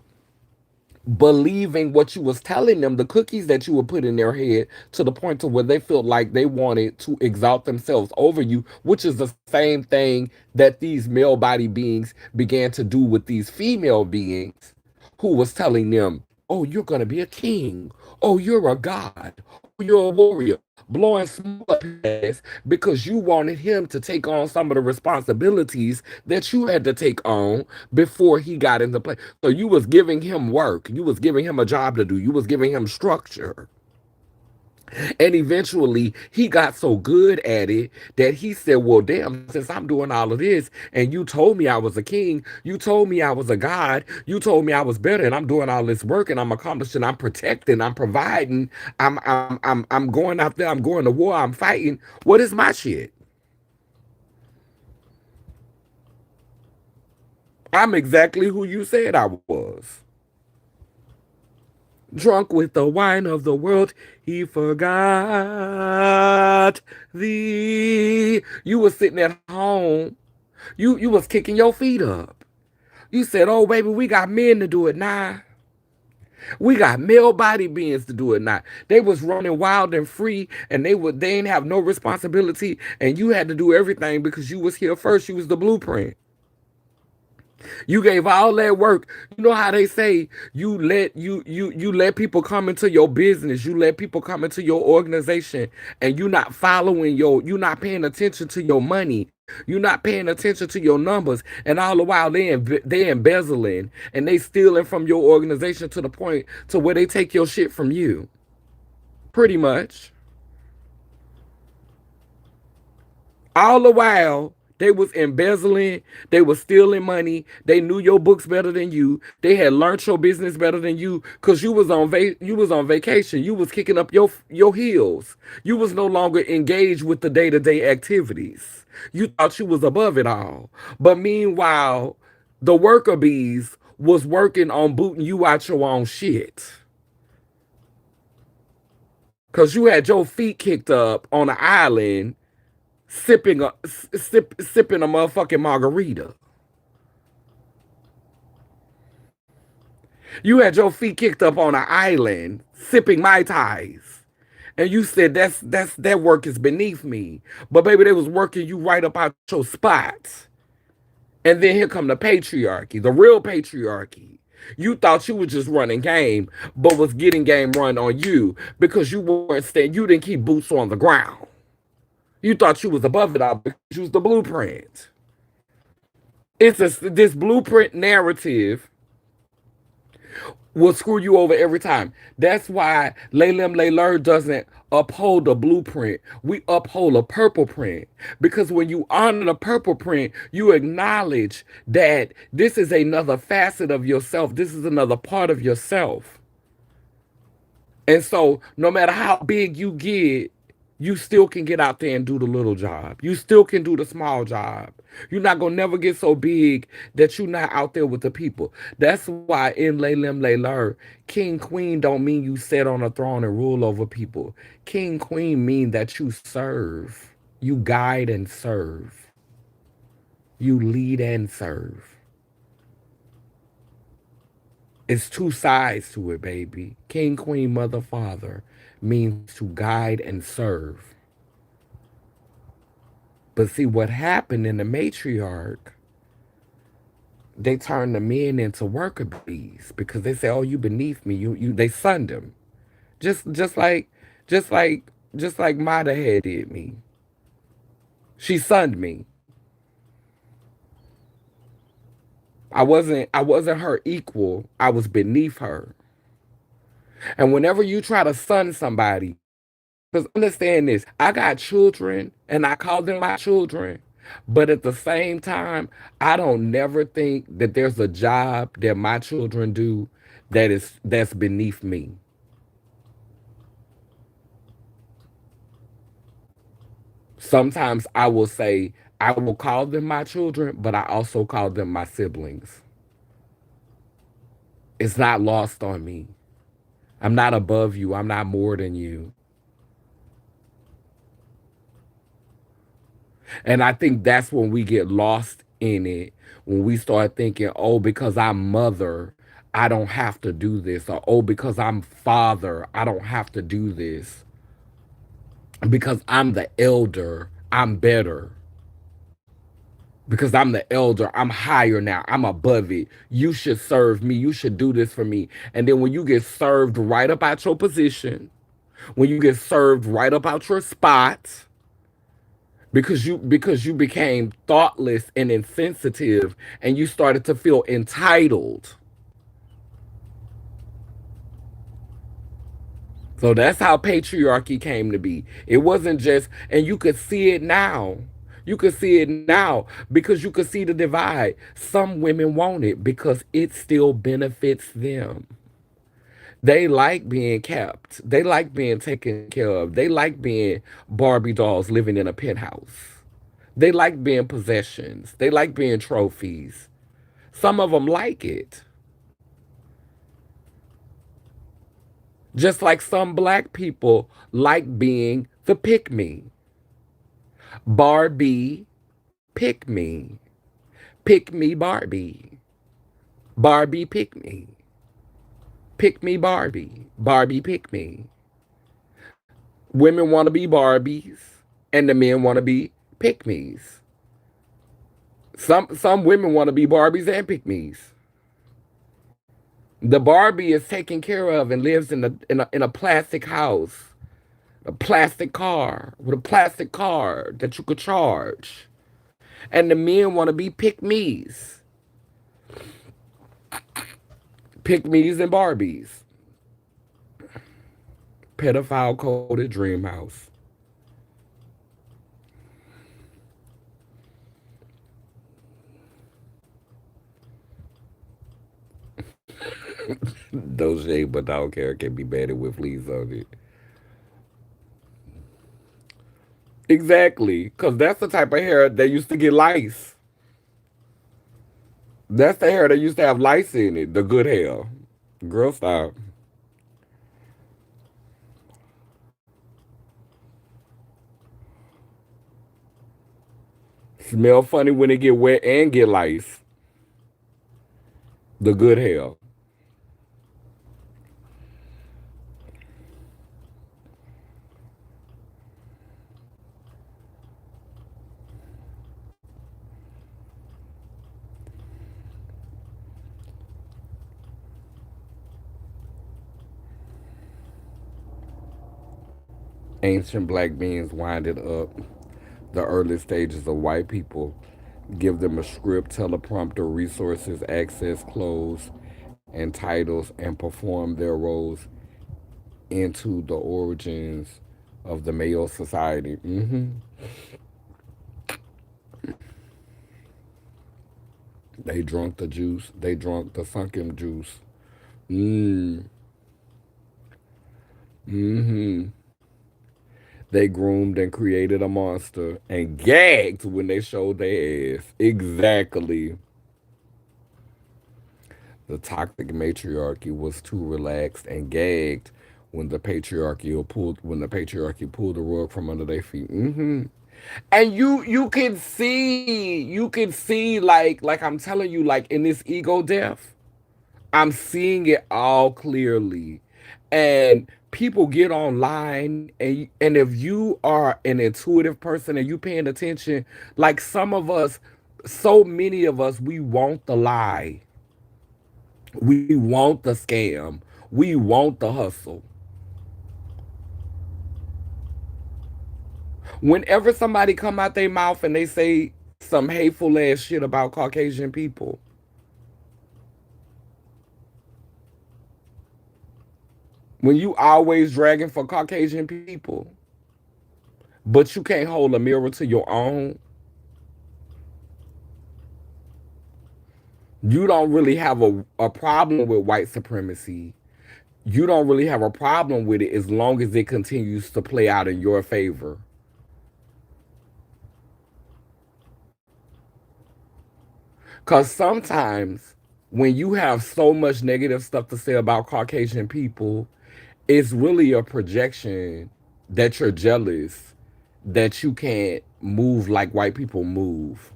believing what you was telling them, the cookies that you would put in their head, to the point to where they felt like they wanted to exalt themselves over you, which is the same thing that these male body beings began to do with these female beings who was telling them, oh, you're going to be a king. Oh, you're a god. Oh, you're a warrior. Blowing smoke up his ass because you wanted him to take on some of the responsibilities that you had to take on before he got into play. So you was giving him work. You was giving him a job to do. You was giving him structure. And eventually he got so good at it that he said, well, damn, since I'm doing all of this and you told me I was a king, you told me I was a god, you told me I was better, and I'm doing all this work and I'm accomplishing, I'm protecting, I'm providing, I'm going out there, I'm going to war, I'm fighting. What is my shit? I'm exactly who you said I was. Drunk with the wine of the world, he forgot thee. You was sitting at home. You was kicking your feet up. You said, oh, baby, we got men to do it now. We got male body beings to do it now. They was running wild and free, and they ain't have no responsibility, and you had to do everything because you was here first. You was the blueprint. You gave all that work. You know how they say you let people come into your business, you let people come into your organization, and you not paying attention to your money. You're not paying attention to your numbers, and all the while they embezzling and they stealing from your organization to the point to where they take your shit from you. Pretty much. All the while, they was embezzling, they was stealing money, they knew your books better than you, they had learned your business better than you, cause you was on vacation, you was kicking up your heels, you was no longer engaged with the day to day activities. You thought you was above it all, but meanwhile, the worker bees was working on booting you out your own shit, cause you had your feet kicked up on an island sipping a motherfucking margarita. You had your feet kicked up on an island sipping mai tais. And you said that work is beneath me. But baby, they was working you right up out your spots. And then here come the patriarchy, the real patriarchy. You thought you was just running game, but was getting game run on you because you didn't keep boots on the ground. You thought you was above it all because you was the blueprint. This blueprint narrative will screw you over every time. That's why Laylim Layler doesn't uphold a blueprint. We uphold a purple print. Because when you honor the purple print, you acknowledge that this is another facet of yourself. This is another part of yourself. And so no matter how big you get, you still can get out there and do the little job. You still can do the small job. You're not gonna never get so big that you're not out there with the people. That's why in Lay Lim Lay Lur, King Queen don't mean you sit on a throne and rule over people. King Queen mean that you serve. You guide and serve. You lead and serve. It's two sides to it, baby. King, Queen, Mother, Father means to guide and serve. But see what happened in the matriarch, they turned the men into worker bees because they say, "Oh, you beneath me." You they sunned them. Just like just like just like Mata had did me. She sunned me. I wasn't her equal. I was beneath her. And whenever you try to sun somebody, because understand this, I got children and I call them my children. But at the same time, I don't never think that there's a job that my children do that's beneath me. Sometimes I will say I will call them my children, but I also call them my siblings. It's not lost on me. I'm not above you. I'm not more than you. And I think that's when we get lost in it, when we start thinking, oh, because I'm mother, I don't have to do this. Or, oh, because I'm father, I don't have to do this. Because I'm the elder, I'm better. Because I'm the elder, I'm higher now, I'm above it. You should serve me, you should do this for me. And then when you get served right up at your position, when you get served right up out your spot, because you became thoughtless and insensitive and you started to feel entitled. So that's how patriarchy came to be. It wasn't just, and you could see it now. You could see it now because you could see the divide. Some women want it because it still benefits them. They like being kept. They like being taken care of. They like being Barbie dolls living in a penthouse. They like being possessions. They like being trophies. Some of them like it. Just like some black people like being the pick me. Barbie, pick me. Pick me, Barbie. Barbie, pick me. Pick me Barbie. Barbie pick me. Women want to be Barbies and the men want to be pick me's. Some women want to be Barbies and pick me's. The Barbie is taken care of and lives in a plastic house, a plastic car with a plastic card that you could charge. And the men want to be pick me's, pick me's and Barbies. Pedophile coded dream house. Those shade but don't care can be better with fleas on it. Exactly, because that's the type of hair that used to get lice. That's the hair that used to have lice in it, the good hair. Girl, stop. Smell funny when it get wet and get lice. The good hair. Ancient black beings winded up the early stages of white people, give them a script, teleprompter, resources, access, clothes, and titles, and perform their roles into the origins of the male society. They drunk the juice. They drunk the sunken juice. Mm. Mm-hmm. They groomed and created a monster and gagged when they showed their ass. Exactly. The toxic matriarchy was too relaxed and gagged when the patriarchy pulled the rug from under their feet. And you can see like I'm telling you, like in this ego death, I'm seeing it all clearly. And people get online, and if you are an intuitive person and you paying attention, like some of us, so many of us, we want the lie. We want the scam. We want the hustle. Whenever somebody come out their mouth and they say some hateful ass shit about Caucasian people, when you always dragging for Caucasian people, but you can't hold a mirror to your own, you don't really have a problem with white supremacy. You don't really have a problem with it as long as it continues to play out in your favor. Because sometimes when you have so much negative stuff to say about Caucasian people, it's really a projection that you're jealous that you can't move like white people move.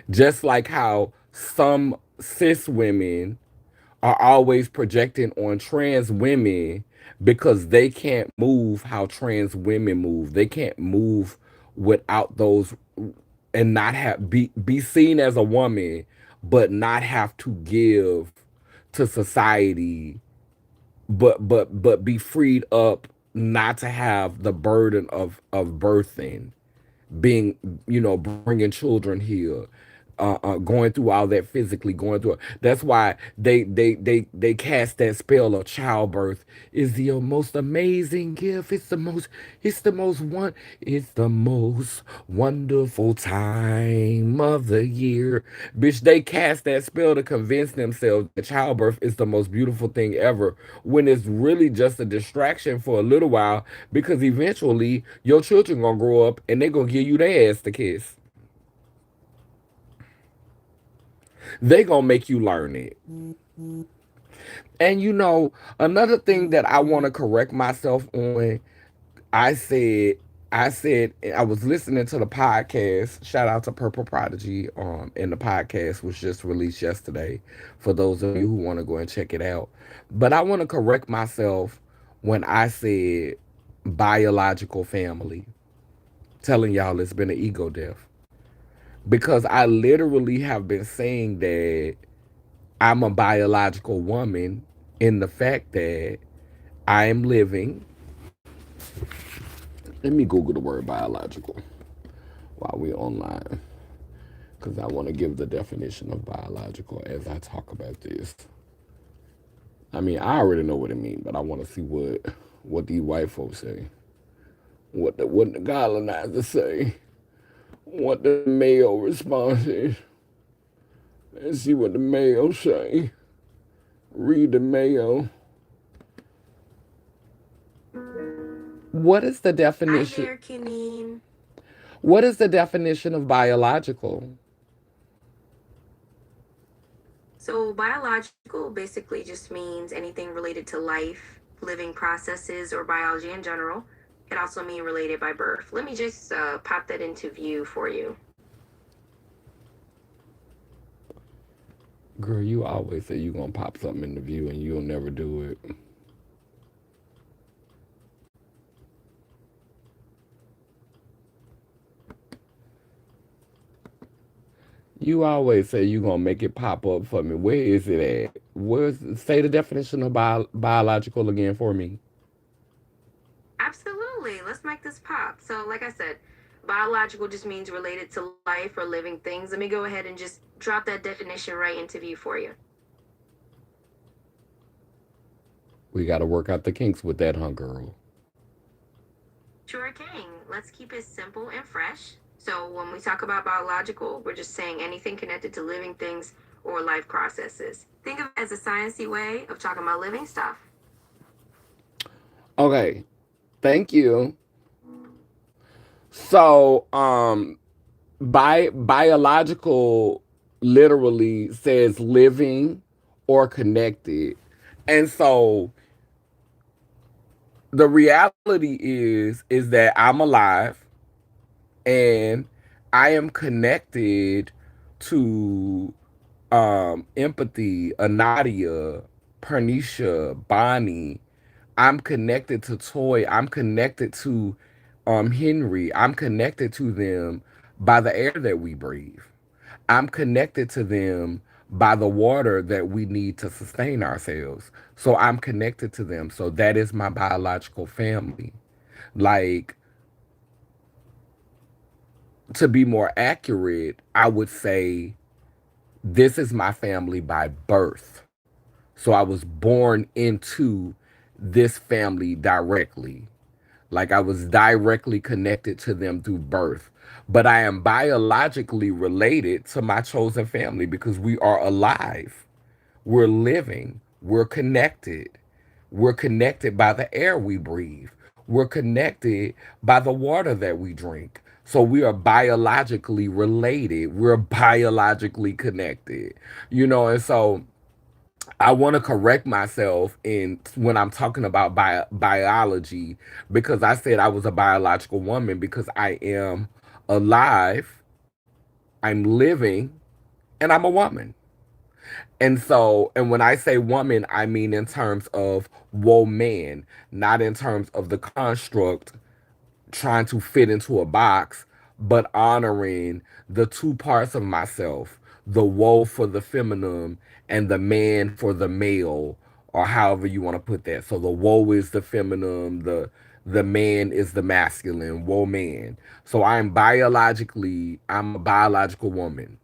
Just like how some cis women are always projecting on trans women because they can't move how trans women move. They can't move without those and not have be seen as a woman but not have to give to society, but be freed up not to have the burden of birthing, being, bringing children here, going through all that physically, going through it. That's why they cast that spell of childbirth is the most amazing gift. It's the most wonderful time of the year. Bitch, they cast that spell to convince themselves that childbirth is the most beautiful thing ever, when it's really just a distraction for a little while, because eventually your children gonna grow up and they gonna give you their ass to kiss. They gonna make you learn it. And another thing that I want to correct myself on, I said I said I was listening to the podcast. Shout out to Purple Prodigy. And the podcast was just released yesterday. For those of you who want to go and check it out, but I want to correct myself when I said biological family, telling y'all it's been an ego death because I literally have been saying that I'm a biological woman in the fact that I am living. Let me Google the word biological while we're online because I want to give the definition of biological as I talk about this. I mean, I already know what it means, but I want to see what these white folks say, what the colonizers say, what the male response is. Let's see what the male say. Read the male. What is the Hi definition? there, Keneen. What is the definition of biological? So, biological basically just means anything related to life, living processes, or biology in general. It also means related by birth. Let me just pop that into view for you. Girl, you always say you gonna pop something in the view and you'll never do it. You always say you gonna make it pop up for me. Where is it at? Say the definition of biological again for me? Absolutely. Let's make this pop. So, like I said, biological just means related to life or living things. Let me go ahead and just drop that definition right into view for you. We gotta work out the kinks with that, huh, girl? Sure can. Let's keep it simple and fresh. So, when we talk about biological, we're just saying anything connected to living things or life processes. Think of it as a sciencey way of talking about living stuff. Okay, thank you. So, biological literally says living or connected, and so the reality is that I'm alive and I am connected to empathy, Anadia, Pernisha, Bonnie. I'm connected to Toy. I'm connected to Henry. I'm connected to them by the air that we breathe. I'm connected to them by the water that we need to sustain ourselves. So I'm connected to them. So that is my biological family. Like, to be more accurate, I would say this is my family by birth. So I was born into this family directly. Like I was directly connected to them through birth. But I am biologically related to my chosen family because we are alive. We're living. We're connected. We're connected by the air we breathe. We're connected by the water that we drink. So we are biologically related. We're biologically connected. And so I want to correct myself in when I'm talking about biology because I said I was a biological woman because I am alive, I'm living, and I'm a woman. And when I say woman, I mean in terms of woman, not in terms of the construct trying to fit into a box, but honoring the two parts of myself, the woe for the feminine and the man for the male, or however you want to put that. So the woe is the feminine, the man is the masculine, woe man. So I'm a biological woman,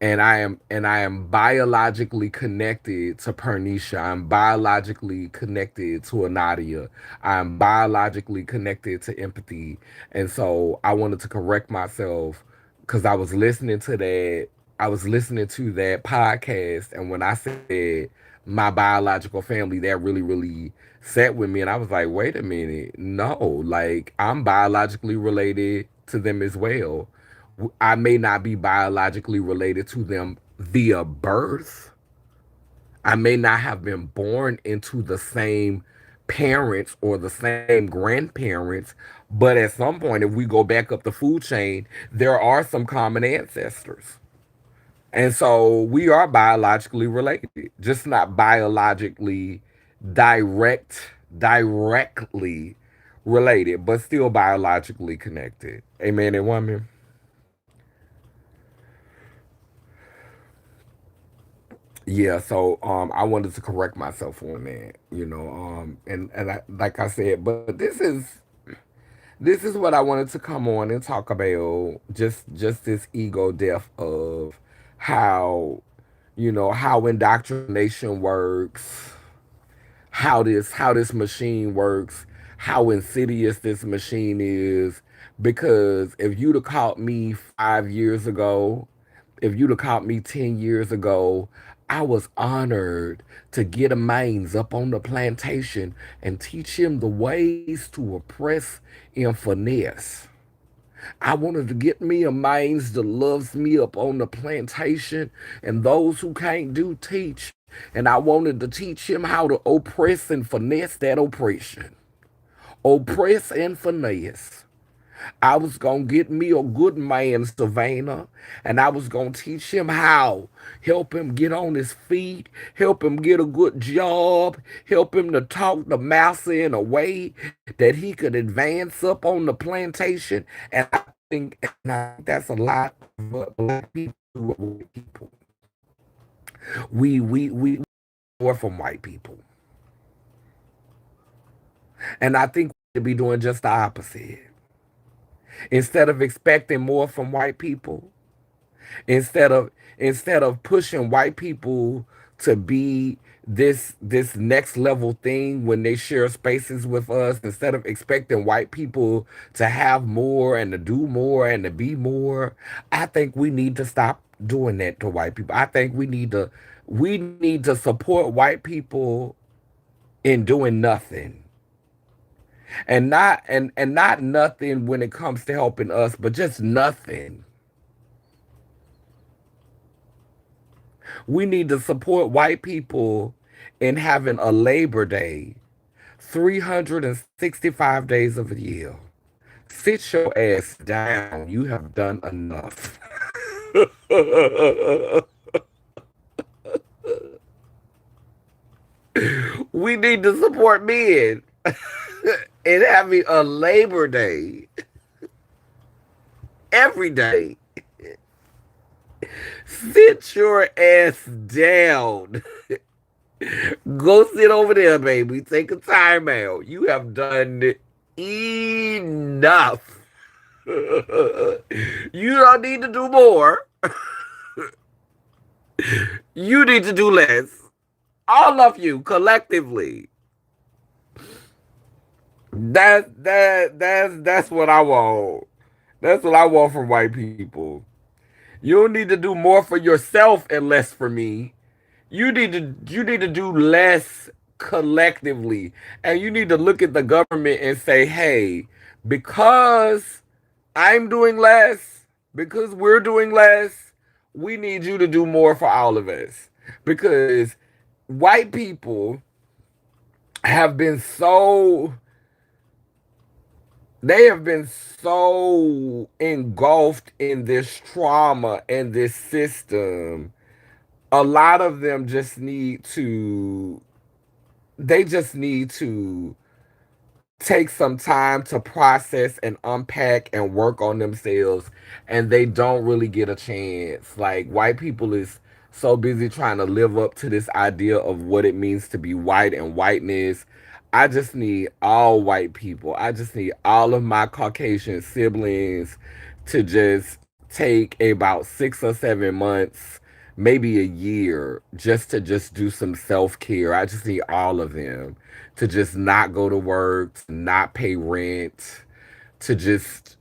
and I am biologically connected to Pernisha. I'm biologically connected to Anadia. I'm biologically connected to empathy. And so I wanted to correct myself because I was listening to that podcast, and when I said my biological family, that really, really sat with me, and I was like, wait a minute, no, like I'm biologically related to them as well. I may not be biologically related to them via birth. I may not have been born into the same parents or the same grandparents, but at some point, if we go back up the food chain, there are some common ancestors. And so we are biologically related, just not biologically directly related, but still biologically connected. Amen and woman. Yeah, so I wanted to correct myself on that, and like I said, but this is what I wanted to come on and talk about, just this ego death of how how indoctrination works, how this machine works, how insidious this machine is. Because if you'd have caught me 5 years ago, if you'd have caught me 10 years ago, I was honored to get a mains up on the plantation and teach him the ways to oppress and finesse. I wanted to get me a mains that loves me up on the plantation and those who can't do teach. And I wanted to teach him how to oppress and finesse that oppression. Oppress and finesse. I was going to get me a good man, Savannah, and I was going to teach him how. Help him get on his feet, help him get a good job, help him to talk the master in a way that he could advance up on the plantation. And I think that's a lot of black people, white people. We more from white people. And I think we should be doing just the opposite. Instead of expecting more from white people, instead of pushing white people to be this next level thing when they share spaces with us, instead of expecting white people to have more and to do more and to be more, I think we need to stop doing that to white people. I think we need to support white people in doing nothing. And not nothing when it comes to helping us, but just nothing. We need to support white people in having a Labor Day 365 days of the year. Sit your ass down. You have done enough. We need to support men in having a Labor Day every day. Sit your ass down. Go sit over there, baby. Take a time out. You have done enough. You don't need to do more. You need to do less. All of you collectively. That's what I want. That's what I want from white people. You don't need to do more for yourself and less for me. You need to do less collectively. And you need to look at the government and say, hey, because I'm doing less, because we're doing less, we need you to do more for all of us. Because white people have been so they have been so engulfed in this trauma and this system. A lot of them just need to take some time to process and unpack and work on themselves, and they don't really get a chance. Like, white people is so busy trying to live up to this idea of what it means to be white and whiteness. I just need all white people, I just need all of my Caucasian siblings to just take about 6 or 7 months, maybe a year, just to just do some self-care. I just need all of them to just not go to work, to not pay rent, to just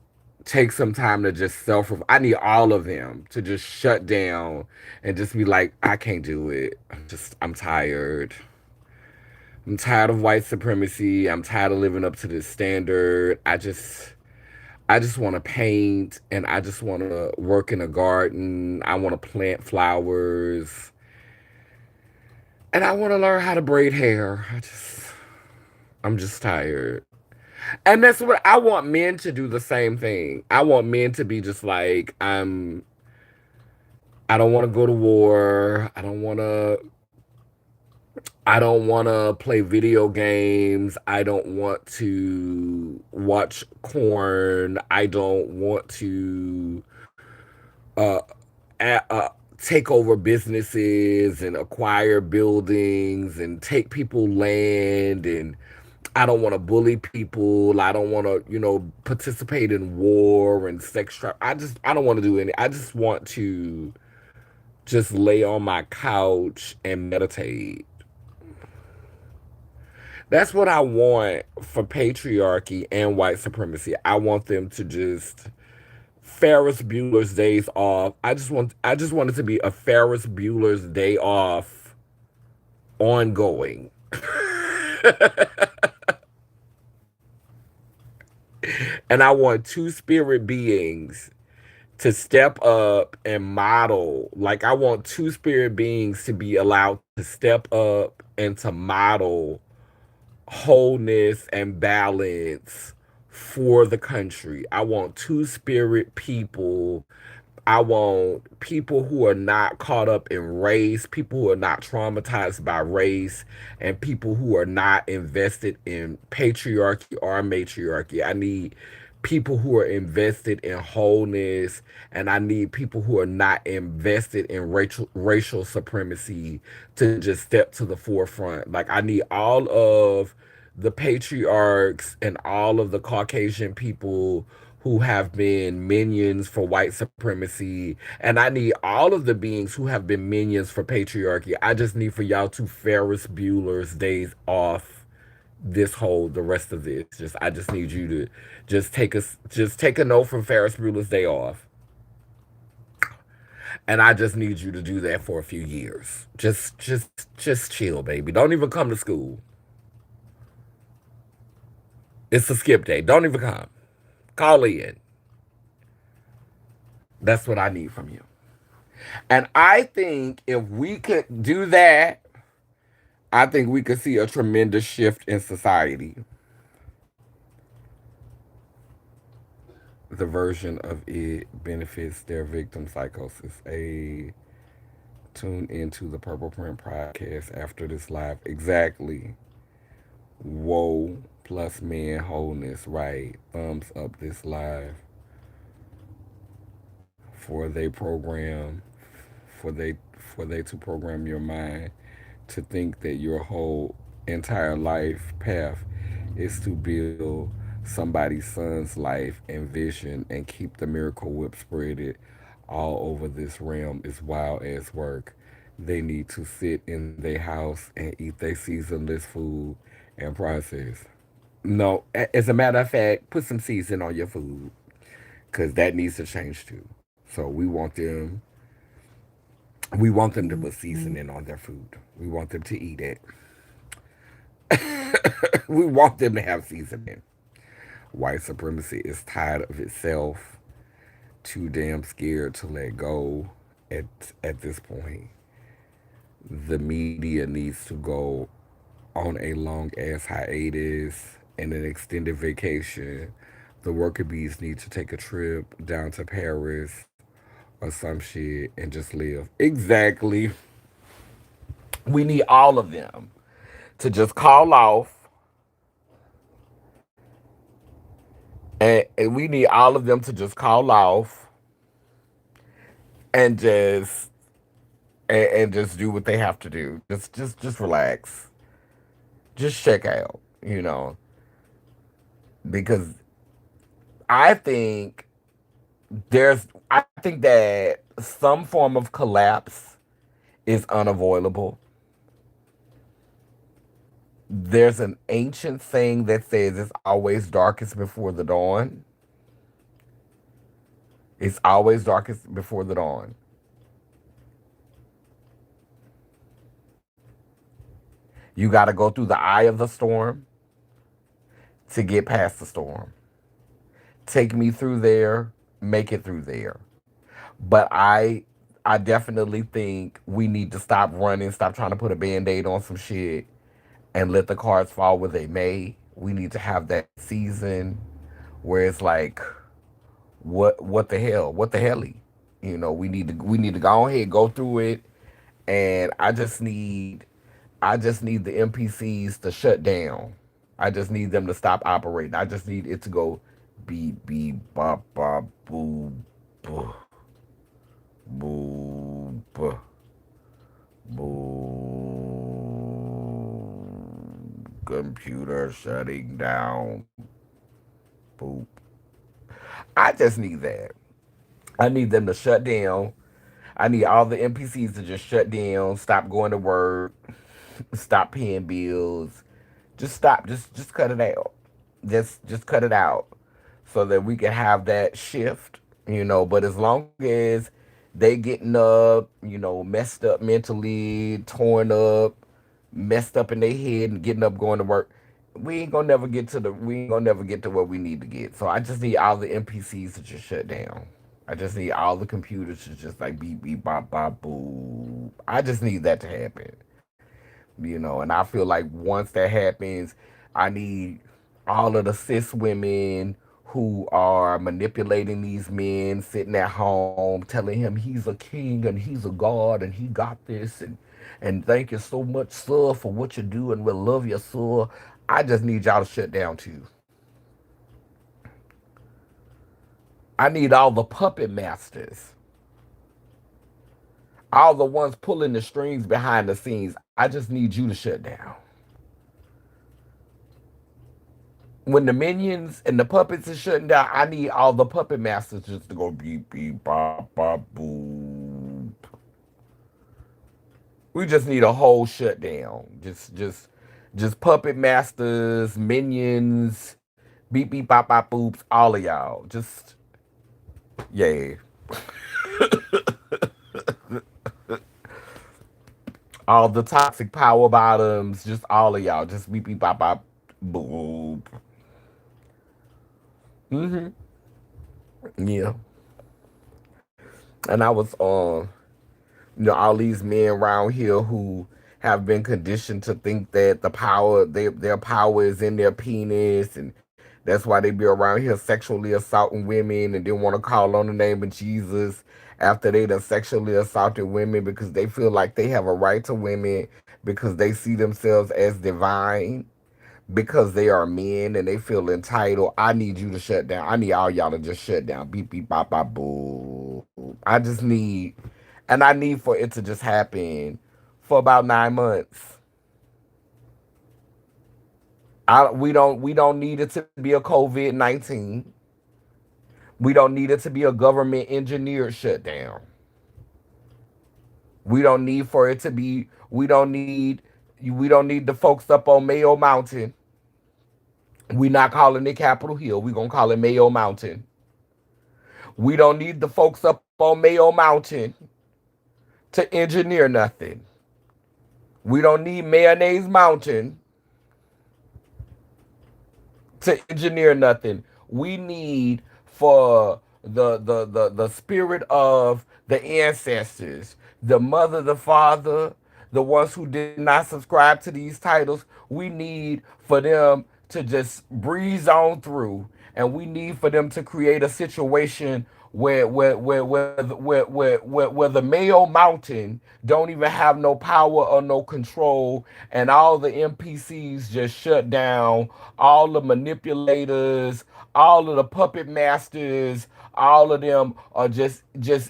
take some time to just self. I need all of them to just shut down and just be like, I can't do it. I'm tired. I'm tired of white supremacy. I'm tired of living up to this standard. I just want to paint, and I just want to work in a garden. I want to plant flowers, and I want to learn how to braid hair. I'm just tired. And that's what I want men to do the same thing. I want men to be just like, I don't want to go to war. I don't want to play video games. I don't want to watch corn. I don't want to uh, take over businesses and acquire buildings and take people land, and I don't want to bully people. I don't want to, participate in war and I don't want to do any. I just want to just lay on my couch and meditate. That's what I want for patriarchy and white supremacy. I want them to just Ferris Bueller's days off. I just want it to be a Ferris Bueller's day off ongoing. And I want two spirit beings to step up and model. Like, I want two spirit beings to be allowed to step up and to model wholeness and balance for the country. I want two spirit people. I want people who are not caught up in race, people who are not traumatized by race, and people who are not invested in patriarchy or matriarchy. I need people who are invested in wholeness, and I need people who are not invested in racial supremacy to just step to the forefront. Like, I need all of the patriarchs and all of the Caucasian people who have been minions for white supremacy. And I need all of the beings who have been minions for patriarchy. I just need for y'all to Ferris Bueller's days off the rest of this. I just need you to just take a note from Ferris Bueller's day off. And I just need you to do that for a few years. Just chill, baby. Don't even come to school. It's a skip day. Don't even come. Call in. That's what I need from you. And I think if we could do that, I think we could see a tremendous shift in society. The version of it benefits their victim psychosis. Tune into the Purple Print podcast after this live. Exactly. Whoa plus man wholeness. Right. Thumbs up this live for they program for they to program your mind to think that your whole entire life path is to build somebody's son's life and vision and keep the miracle whip spreaded all over this realm is wild ass work. They need to sit in their house and eat their seasonless food and process. No, as a matter of fact, put some season on your food because that needs to change too. So we want them to put seasoning on their food. We want them to eat it. We want them to have seasoning. White supremacy is tired of itself, too damn scared to let go. At this point, the media needs to go on a long ass hiatus and an extended vacation. The worker bees need to take a trip down to Paris or some shit and just live. Exactly. We need all of them to just call off, and we need all of them to just call off and just do what they have to do. Just relax. Just check out, because I think I think that some form of collapse is unavoidable. There's an ancient saying that says it's always darkest before the dawn. It's always darkest before the dawn. You got to go through the eye of the storm to get past the storm. Take me through there, make it through there. But I definitely think we need to stop running, stop trying to put a band-aid on some shit, and let the cards fall where they may. We need to have that season where it's like, what the hell? What the helly? We need to go ahead, go through it, and I just need the NPCs to shut down. I just need them to stop operating. I just need it to go beep beep bop bop boo boo boo boo boo. Computer shutting down. Boop. I just need that. I need them to shut down. I need all the NPCs to just shut down, stop going to work, stop paying bills. Just stop. Just cut it out. Just cut it out so that we can have that shift, but as long as they getting up, messed up mentally, torn up, messed up in their head and getting up going to work, we ain't gonna never get to where we need to get. So I just need all the NPCs to just shut down. I just need all the computers to just like beep beep bop bop boo. I just need that to happen. And I feel like once that happens, I need all of the cis women who are manipulating these men sitting at home telling him he's a king and he's a god and he got this, and thank you so much, sir, for what you do, and we love you, sir. I just need y'all to shut down too. I need all the puppet masters, all the ones pulling the strings behind the scenes. I just need you to shut down. When the minions and the puppets are shutting down, I need all the puppet masters just to go beep beep bop bop boop. We just need a whole shutdown. Just puppet masters, minions, beep beep bop bop boops, all of y'all. Just yeah. All the toxic power bottoms, just all of y'all. Just beep beep bop bop boop. Mm-hmm. Yeah. And I was all these men around here who have been conditioned to think that their power is in their penis, and that's why they be around here sexually assaulting women and then want to call on the name of Jesus after they done sexually assaulted women because they feel like they have a right to women because they see themselves as divine because they are men and they feel entitled. I need you to shut down. I need all y'all to just shut down. Beep beep bop bop boo. I just need, and I need for it to just happen for about 9 months. We don't need it to be a COVID-19. We don't need it to be a government engineered shutdown. We don't need for it to be. We don't need the folks up on Mayo Mountain. We not calling it Capitol Hill. We gonna call it Mayo Mountain. We don't need the folks up on Mayo Mountain to engineer nothing. We don't need Mayonnaise Mountain to engineer nothing. We need for the spirit of the ancestors, the mother, the father, the ones who did not subscribe to these titles. We need for them to just breeze on through, and we need for them to create a situation where the Mayo Mountain don't even have no power or no control, and all the NPCs just shut down, all the manipulators, all of the puppet masters, all of them are just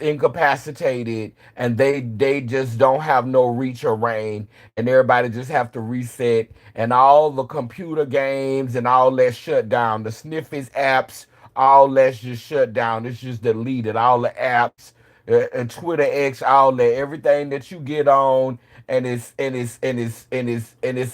incapacitated, and they just don't have no reach or reign, and everybody just have to reset, and all the computer games and all that shut down, the sniffies apps, all that's just shut down. It's just deleted. All the apps, and Twitter X, all that, everything that you get on, and it's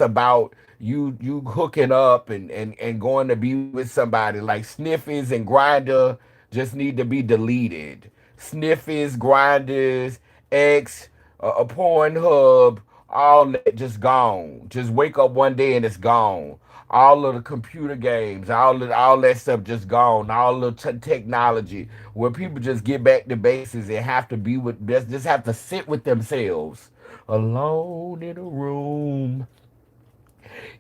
about you hooking up and going to be with somebody. Like sniffies and grinder just need to be deleted. Sniffies, grinders, X, a Pornhub, all that just gone. Just wake up one day and it's gone. All of the computer games, all that stuff just gone. All the technology, where people just get back to bases and have to be with, just have to sit with themselves, alone in a room,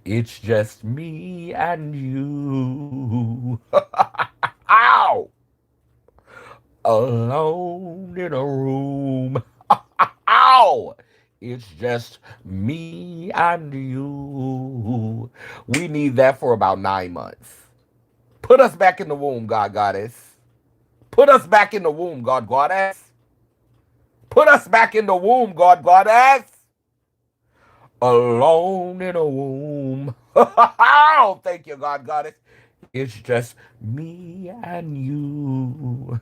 It's just me and you. Ow! Alone in a room. Ow! It's just me and you. We need that for about 9 months. Put us back in the womb, God Goddess. Put us back in the womb, God Goddess. Put us back in the womb, God Goddess. Alone in a womb. Oh, thank you, God Goddess. It's just me and you.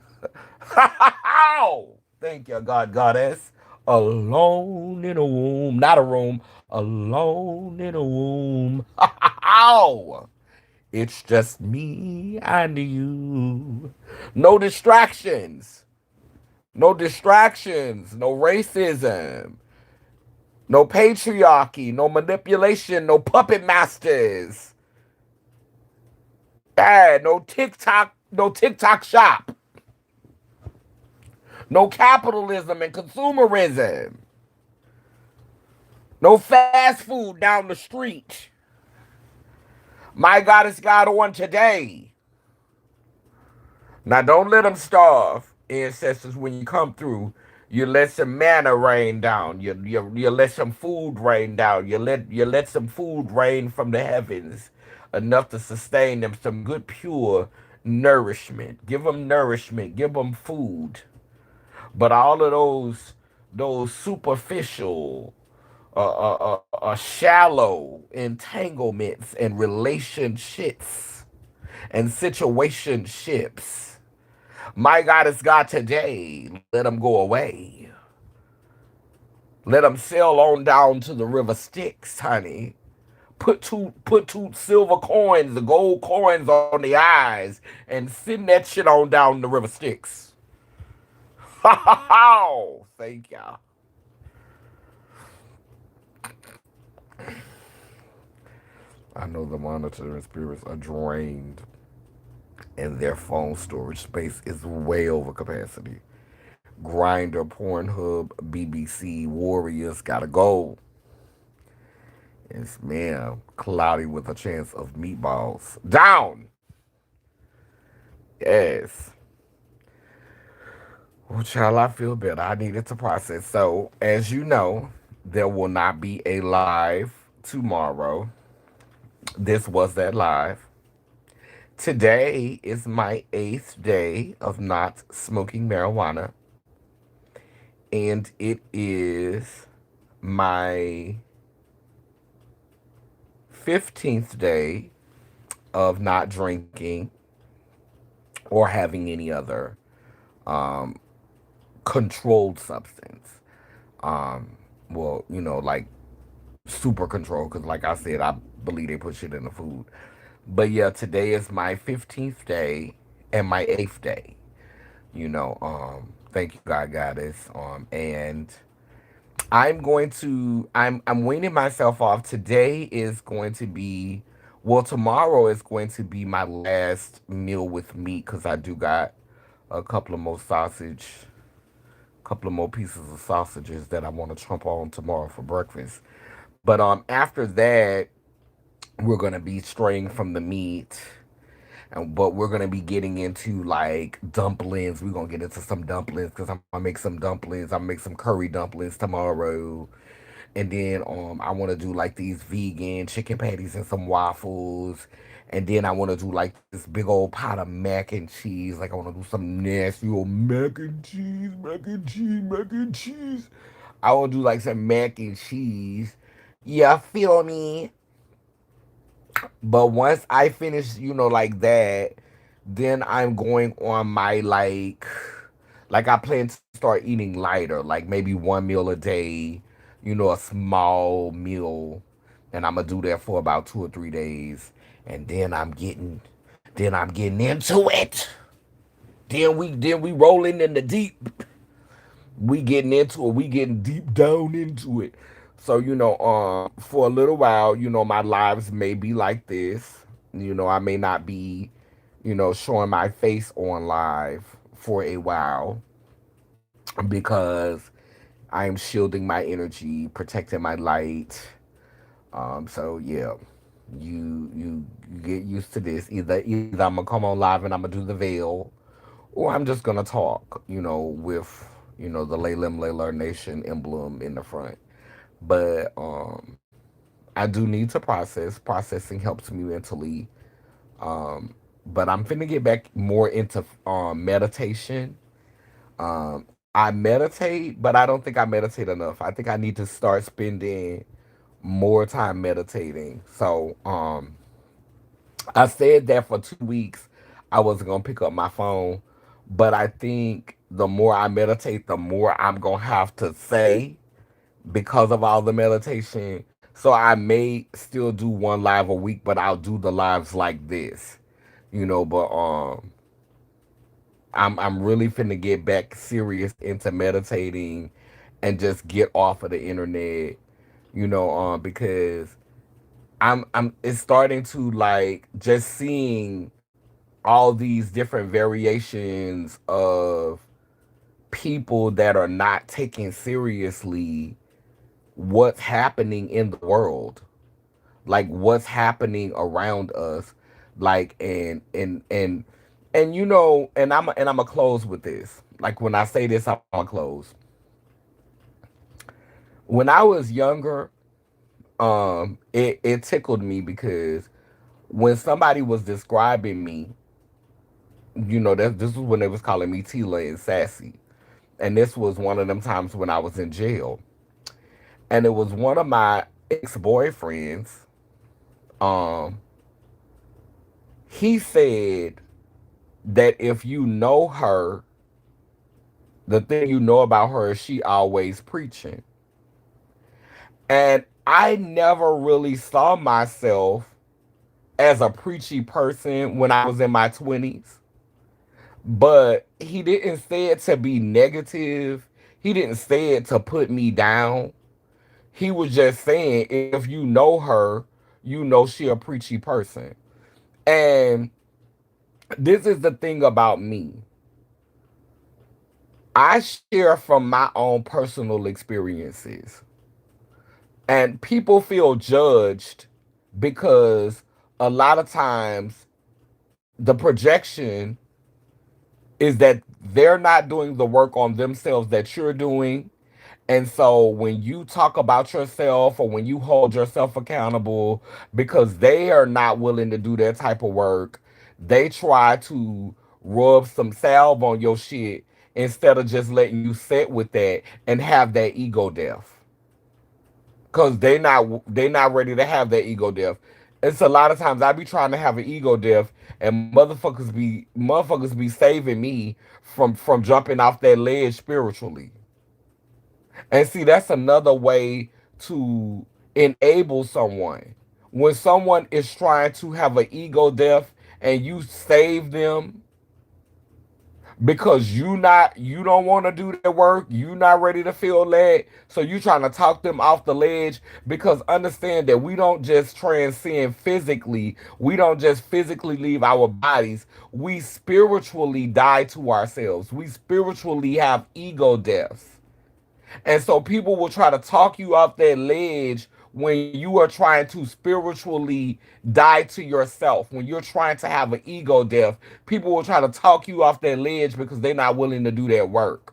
Oh, thank you, God Goddess. Alone in a womb. Not a room. Alone in a womb. Oh, it's just me and you. No distractions. No distractions. No racism. No patriarchy. No manipulation. No puppet masters. Yeah, no TikTok. No TikTok shop. No capitalism and consumerism. No fast food down the street. My God is God on today. Now don't let them starve, ancestors. When you come through, you let some manna rain down. You let some food rain down. You let some food rain from the heavens, enough to sustain them. Some good pure nourishment. Give them nourishment. Give them food. But all of those superficial, shallow entanglements and relationships and situationships. My God is God today. Let them go away. Let them sail on down to the river Styx, honey. Put two silver coins, the gold coins on the eyes, and send that shit on down the river Styx. Oh, thank y'all. I know the monitoring spirits are drained and their phone storage space is way over capacity. Grinder, Pornhub, BBC, Warriors gotta go. It's man, cloudy with a chance of meatballs. Down! Yes. Well, child, I feel better. I needed to process. So, as you know, there will not be a live tomorrow. This was that live. Today is my 8th day of not smoking marijuana. And it is my 15th day of not drinking or having any other um, controlled substance. Well, like super control, because like I said, I believe they put shit in the food. But yeah, today is my 15th day and my 8th day. Thank you, God Goddess. And I'm weaning myself off. Today is going to be, well, tomorrow is going to be my last meal with meat, because I do got a couple of more pieces of sausages that I want to trump on tomorrow for breakfast. But after that, we're gonna be straying from the meat, but we're gonna be getting into like dumplings. We're gonna get into some dumplings because I'm gonna make some dumplings. I'm gonna make some curry dumplings tomorrow. And then I want to do like these vegan chicken patties and some waffles. And then I want to do like this big old pot of mac and cheese. Like I want to do some nasty old mac and cheese, mac and cheese, mac and cheese. I want to do like some mac and cheese. Yeah, feel me? But once I finish, like that, then I'm going on my like I plan to start eating lighter, like maybe one meal a day, a small meal, and I'm gonna do that for about 2 or 3 days, and then I'm getting into it. Then we rolling in the deep. We getting into it. We getting deep down into it. So for a little while, my lives may be like this. I may not be, showing my face on live for a while because I am shielding my energy, protecting my light. So yeah. You get used to this. Either I'm gonna come on live and I'm gonna do the veil, or I'm just gonna talk. With the Laylim Laylar Nation emblem in the front. But I do need to process. Processing helps me mentally. Um, but I'm finna get back more into meditation. I meditate, but I don't think I meditate enough. I think I need to start spending more time meditating. So I said that for 2 weeks I wasn't gonna pick up my phone, but I think the more I meditate, the more I'm gonna have to say because of all the meditation. So I may still do one live a week, but I'll do the lives like this, But I'm really finna get back serious into meditating and just get off of the internet, because I'm it's starting to like just seeing all these different variations of people that are not taking seriously what's happening in the world, like what's happening around us, like and and I'm gonna close with this. Like when I say this, I'm gonna close. When I was younger, it tickled me because when somebody was describing me, that this was when they was calling me Tila and Sassy, and this was one of them times when I was in jail, and it was one of my ex boyfriends. Um, he said that if you know her, the thing you know about her is she always preaching, and I never really saw myself as a preachy person when I was in my 20s. But he didn't say it to be negative. He didn't say it to put me down. He was just saying if you know her, you know she a preachy person. And this is the thing about me. I share from my own personal experiences. And people feel judged because a lot of times the projection is that they're not doing the work on themselves that you're doing. And so when you talk about yourself or when you hold yourself accountable because they are not willing to do that type of work, they try to rub some salve on your shit instead of just letting you sit with that and have that ego death. Cause they not ready to have that ego death. It's a lot of times I be trying to have an ego death and motherfuckers be saving me from jumping off that ledge spiritually. And see, that's another way to enable someone. When someone is trying to have an ego death and you save them because you don't want to do that work, you not ready to feel that, so you trying to talk them off the ledge because understand that we don't just transcend physically, we don't just physically leave our bodies, we spiritually die to ourselves. We spiritually have ego deaths. And so people will try to talk you off that ledge when you are trying to spiritually die to yourself, when you're trying to have an ego death. People will try to talk you off that ledge because they're not willing to do that work.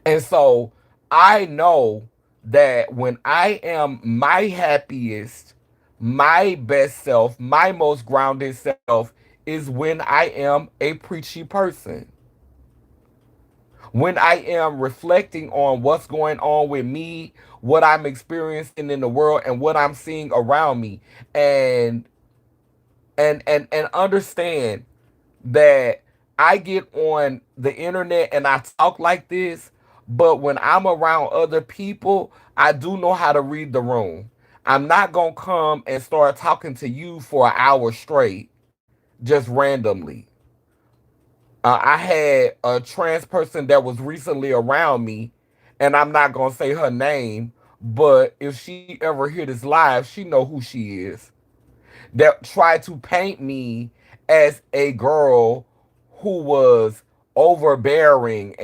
And so I know that when I am my happiest, my best self, my most grounded self is when I am a preachy person, when I am reflecting on what's going on with me, what I'm experiencing in the world, and what I'm seeing around me, and and understand that I get on the internet and I talk like this, but when I'm around other people, I do know how to read the room. I'm not gonna come and start talking to you for an hour straight, just randomly. I had a trans person that was recently around me, and I'm not gonna say her name, but if she ever hear this live, she know who she is. That tried to paint me as a girl who was overbearing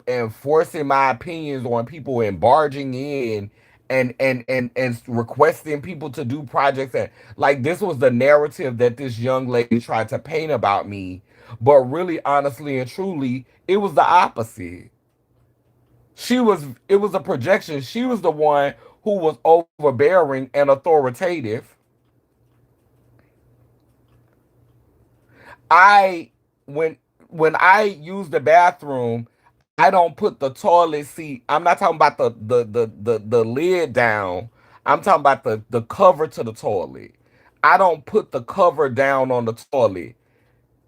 and forcing my opinions on people and barging in and requesting people to do projects, and like this was the narrative that this young lady tried to paint about me, but really honestly and truly it was the opposite. It was a projection. She was the one who was overbearing and authoritative. I when when I use the bathroom, I don't put the toilet seat. I'm not talking about the lid down. I'm talking about the cover to the toilet. I don't put the cover down on the toilet.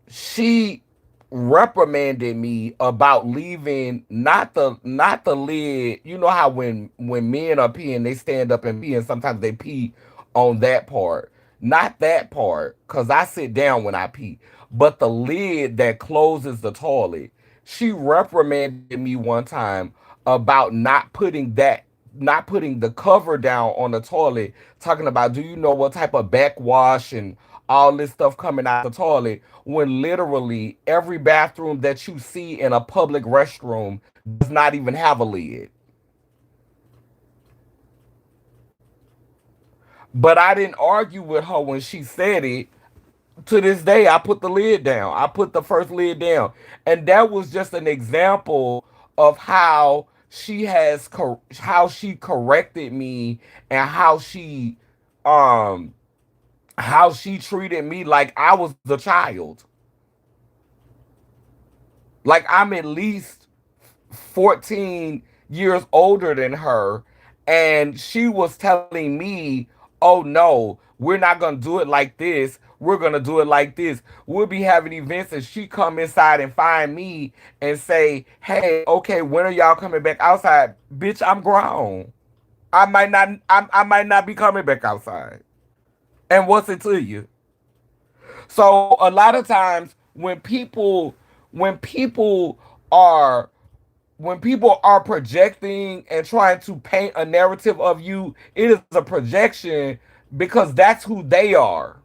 She reprimanded me about leaving not the lid. You know how when men are peeing, they stand up and pee, and sometimes they pee on that part. Not that part, cause I sit down when I pee, but the lid that closes the toilet. She reprimanded me one time about not putting the cover down on the toilet, talking about, do you know what type of backwash and all this stuff coming out the toilet, when literally every bathroom that you see in a public restroom does not even have a lid. But I didn't argue with her when she said it. To this day, I put the lid down. I put the first lid down. And that was just an example of how she corrected me, and um how she treated me like I was a child. Like I'm at least 14 years older than her, and she was telling me, oh no, we're not gonna do it like this, we're gonna do it like this. We'll be having events and she come inside and find me and say, hey, okay, when are y'all coming back outside? Bitch, I'm grown. I might not be coming back outside. And what's it to you? So a lot of times when people are when people are projecting and trying to paint a narrative of you, it is a projection because that's who they are.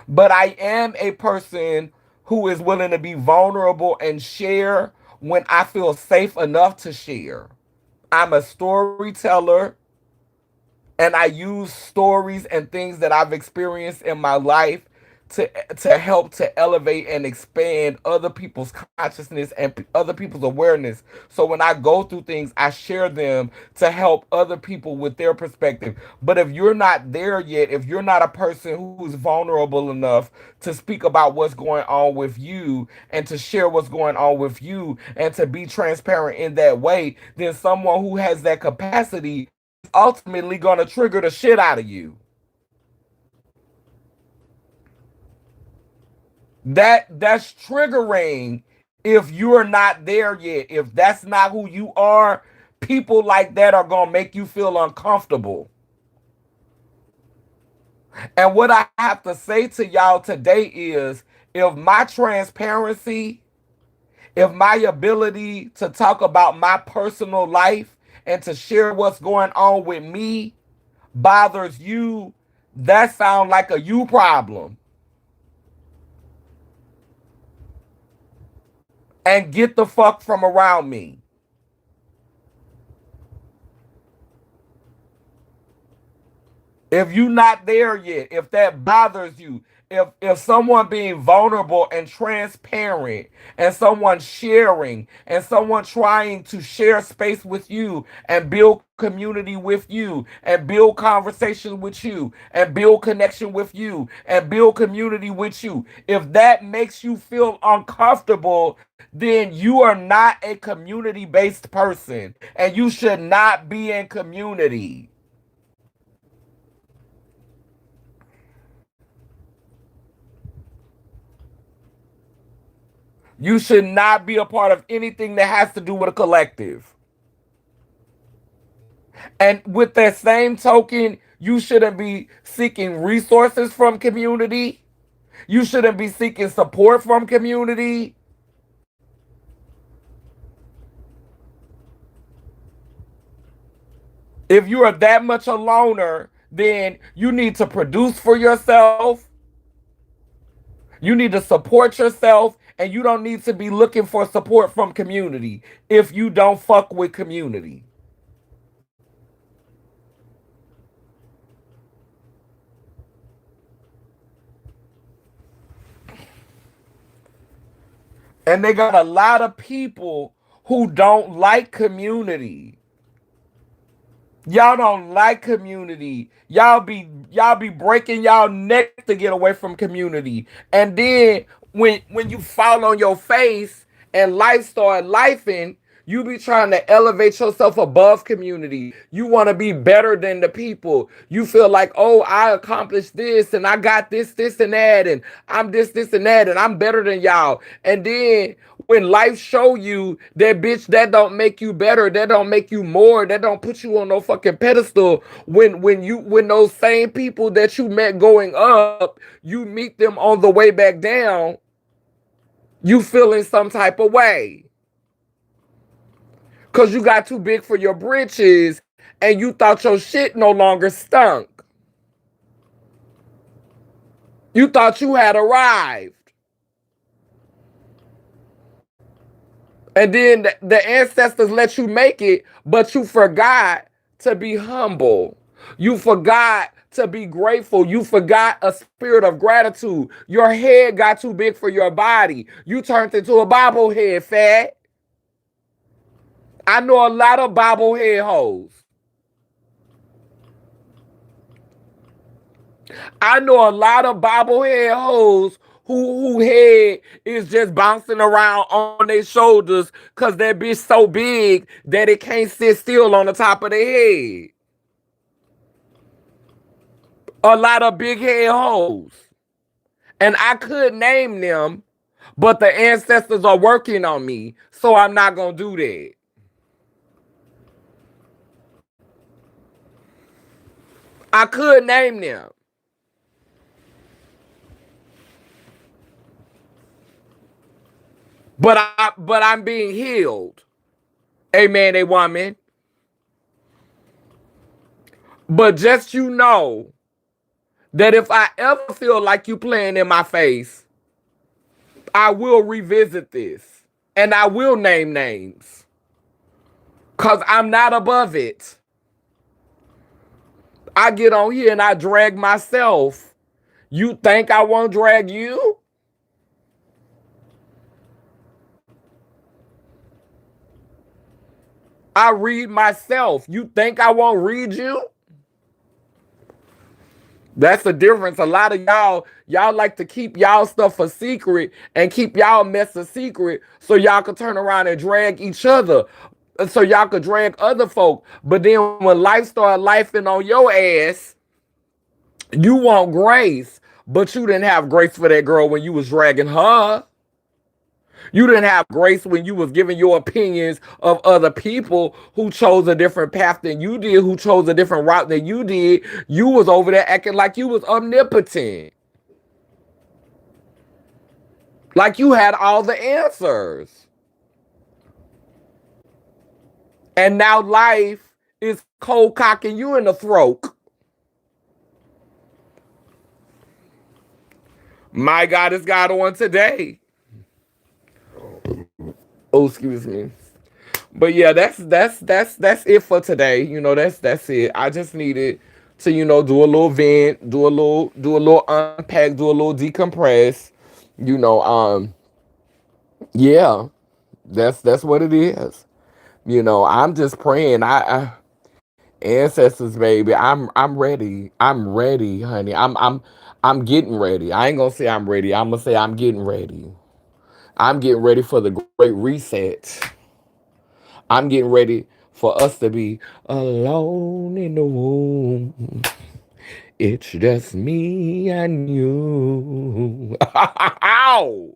But I am a person who is willing to be vulnerable and share when I feel safe enough to share. I'm a storyteller, and I use stories and things that I've experienced in my life to to help to elevate and expand other people's consciousness and other people's awareness. So when I go through things, I share them to help other people with their perspective. But if you're not there yet, if you're not a person who's vulnerable enough to speak about what's going on with you and to share what's going on with you and to be transparent in that way, then someone who has that capacity is ultimately going to trigger the shit out of you. That's triggering if you're not there yet. If that's not who you are, people like that are going to make you feel uncomfortable. And what I have to say to y'all today is, if my transparency, if my ability to talk about my personal life and to share what's going on with me bothers you, that sounds like a you problem. And get the fuck from around me. If you're not there yet, if that bothers you, if someone being vulnerable and transparent and someone sharing and someone trying to share space with you and build community with you and build conversation with you and build connection with you and build community with you, if that makes you feel uncomfortable, then you are not a community based person and you should not be in community. You should not be a part of anything that has to do with a collective. And with that same token, you shouldn't be seeking resources from community. You shouldn't be seeking support from community. If you are that much a loner, then you need to produce for yourself. You need to support yourself, and you don't need to be looking for support from community if you don't fuck with community. And they got a lot of people who don't like community. Y'all don't like community. Y'all be breaking y'all neck to get away from community. And then when you fall on your face and life start lifing, you be trying to elevate yourself above community. You want to be better than the people. You feel like, oh, I accomplished this and I got this, and that, and I'm this, and that, and I'm better than y'all. And then when life show you that bitch, that don't make you better, that don't make you more, that don't put you on no fucking pedestal. When those same people that you met going up, you meet them on the way back down, you feeling some type of way. Cause you got too big for your britches and you thought your shit no longer stunk. You thought you had arrived. And then the ancestors let you make it, but you forgot to be humble. You forgot to be grateful. You forgot a spirit of gratitude. Your head got too big for your body. You turned into a bobblehead, fat. I know a lot of bobblehead hoes. I know a lot of bobblehead hoes who head is just bouncing around on their shoulders because that bitch so big that it can't sit still on the top of their head. A lot of big head hoes. And I could name them, but the ancestors are working on me, so I'm not gonna do that. I could name them, but I'm being healed. Amen, a woman. But just you know that if I ever feel like you playing in my face, I will revisit this and I will name names because I'm not above it. I get on here and I drag myself. You think I won't drag you? I read myself. You think I won't read you? That's the difference. A lot of y'all like to keep y'all stuff a secret and keep y'all mess a secret so y'all can turn around and drag each other. So y'all could drag other folk. But then when life start lifing on your ass, you want grace. But you didn't have grace for that girl when you was dragging her. You didn't have grace when you was giving your opinions of other people who chose a different path than you did, who chose a different route than you did. You was over there acting like you was omnipotent. Like you had all the answers. And now life is cold cocking you in the throat. My God is God on today. Oh, excuse me. But yeah, that's it for today. That's it. I just needed to, do a little vent, do a little unpack, do a little decompress. You know, yeah, that's what it is. I'm just praying. I ancestors, baby. I'm ready. I'm ready, honey. I'm getting ready. I ain't gonna say I'm ready. I'm gonna say I'm getting ready. I'm getting ready for the great reset. I'm getting ready for us to be alone in the womb. It's just me and you. Ow!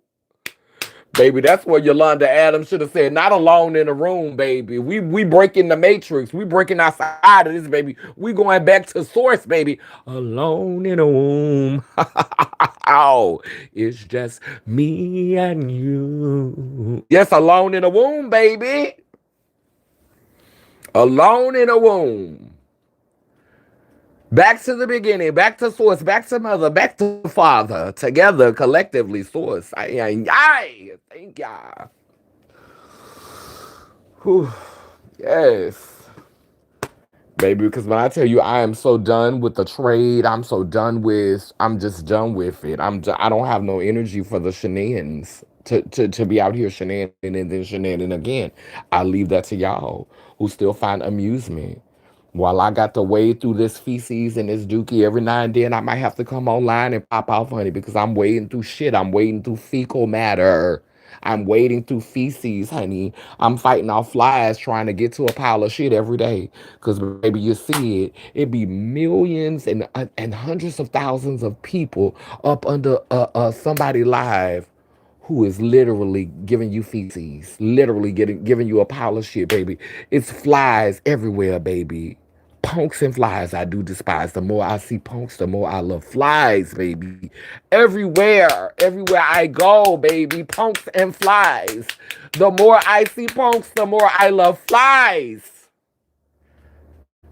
Baby, that's what Yolanda Adams should have said. Not alone in the room, baby. We breaking the matrix. We breaking outside of this, baby. We going back to source, baby. Alone in the womb. Ow! It's just me and you. Yes, alone in the womb, baby. Alone in a womb. Back to the beginning, back to source, back to mother, back to father. Together, collectively, source. Thank ya. Whew. Yes. Baby, because when I tell you I am so done with the trade, I'm just done with it. I don't have no energy for the shenanigans. To be out here shenanigans and then shenanigans again. I leave that to y'all who still find amusement. While I got to wade through this feces and this dookie every now and then, I might have to come online and pop off, honey, because I'm wading through shit. I'm wading through fecal matter. I'm wading through feces, honey. I'm fighting off flies trying to get to a pile of shit every day. Because, baby, you see it. It be millions and hundreds of thousands of people up under somebody live who is literally giving you feces, literally giving you a pile of shit, baby. It's flies everywhere, baby. Punks and flies I do despise. The more I see punks, the more I love flies, baby. Everywhere I go, baby, punks and flies. The more I see punks, the more I love flies.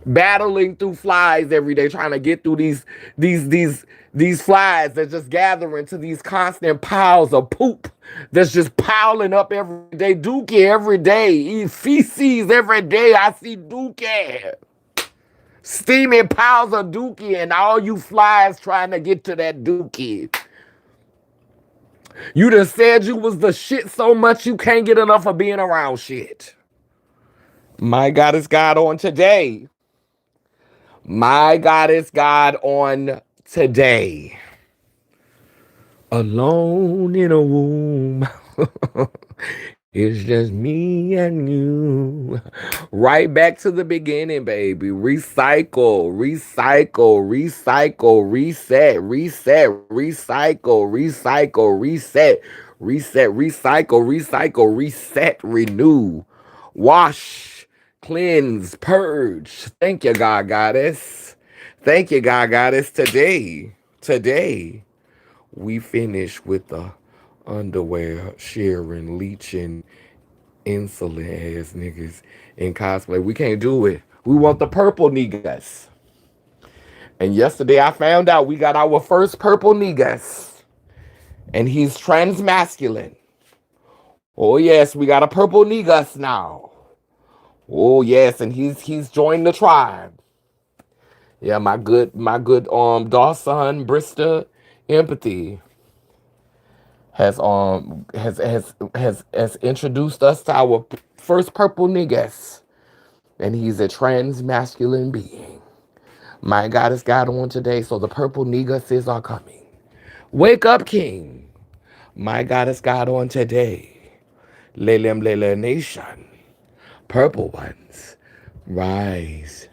Battling through flies every day, trying to get through these these these flies that just gather into these constant piles of poop that's just piling up every day. Dookie every day. Eat feces every day. I see dookie. Steaming piles of dookie and all you flies trying to get to that dookie. You done said you was the shit so much you can't get enough of being around shit. My God is God on today. My God is God on today. Alone in a womb. It's just me and you. Right back to the beginning, baby. Recycle, recycle, recycle, reset, reset, recycle, recycle, reset, reset, recycle, recycle, reset, renew, wash, cleanse, purge. Thank you, God Goddess. Thank you, God Goddess. Today, we finish with the underwear sharing, leeching, insolent ass niggas in cosplay. We can't do it. We want the purple niggas. And yesterday I found out we got our first purple niggas. And he's transmasculine. Oh yes, we got a purple niggas now. Oh yes, and he's joined the tribe. Yeah, my good Dawson Brista empathy has introduced us to our first purple niggas, and he's a trans masculine being. My God is God on today, so the purple niggas are coming. Wake up, King. My God is God on today. Lelem Lele Nation. Purple ones, rise.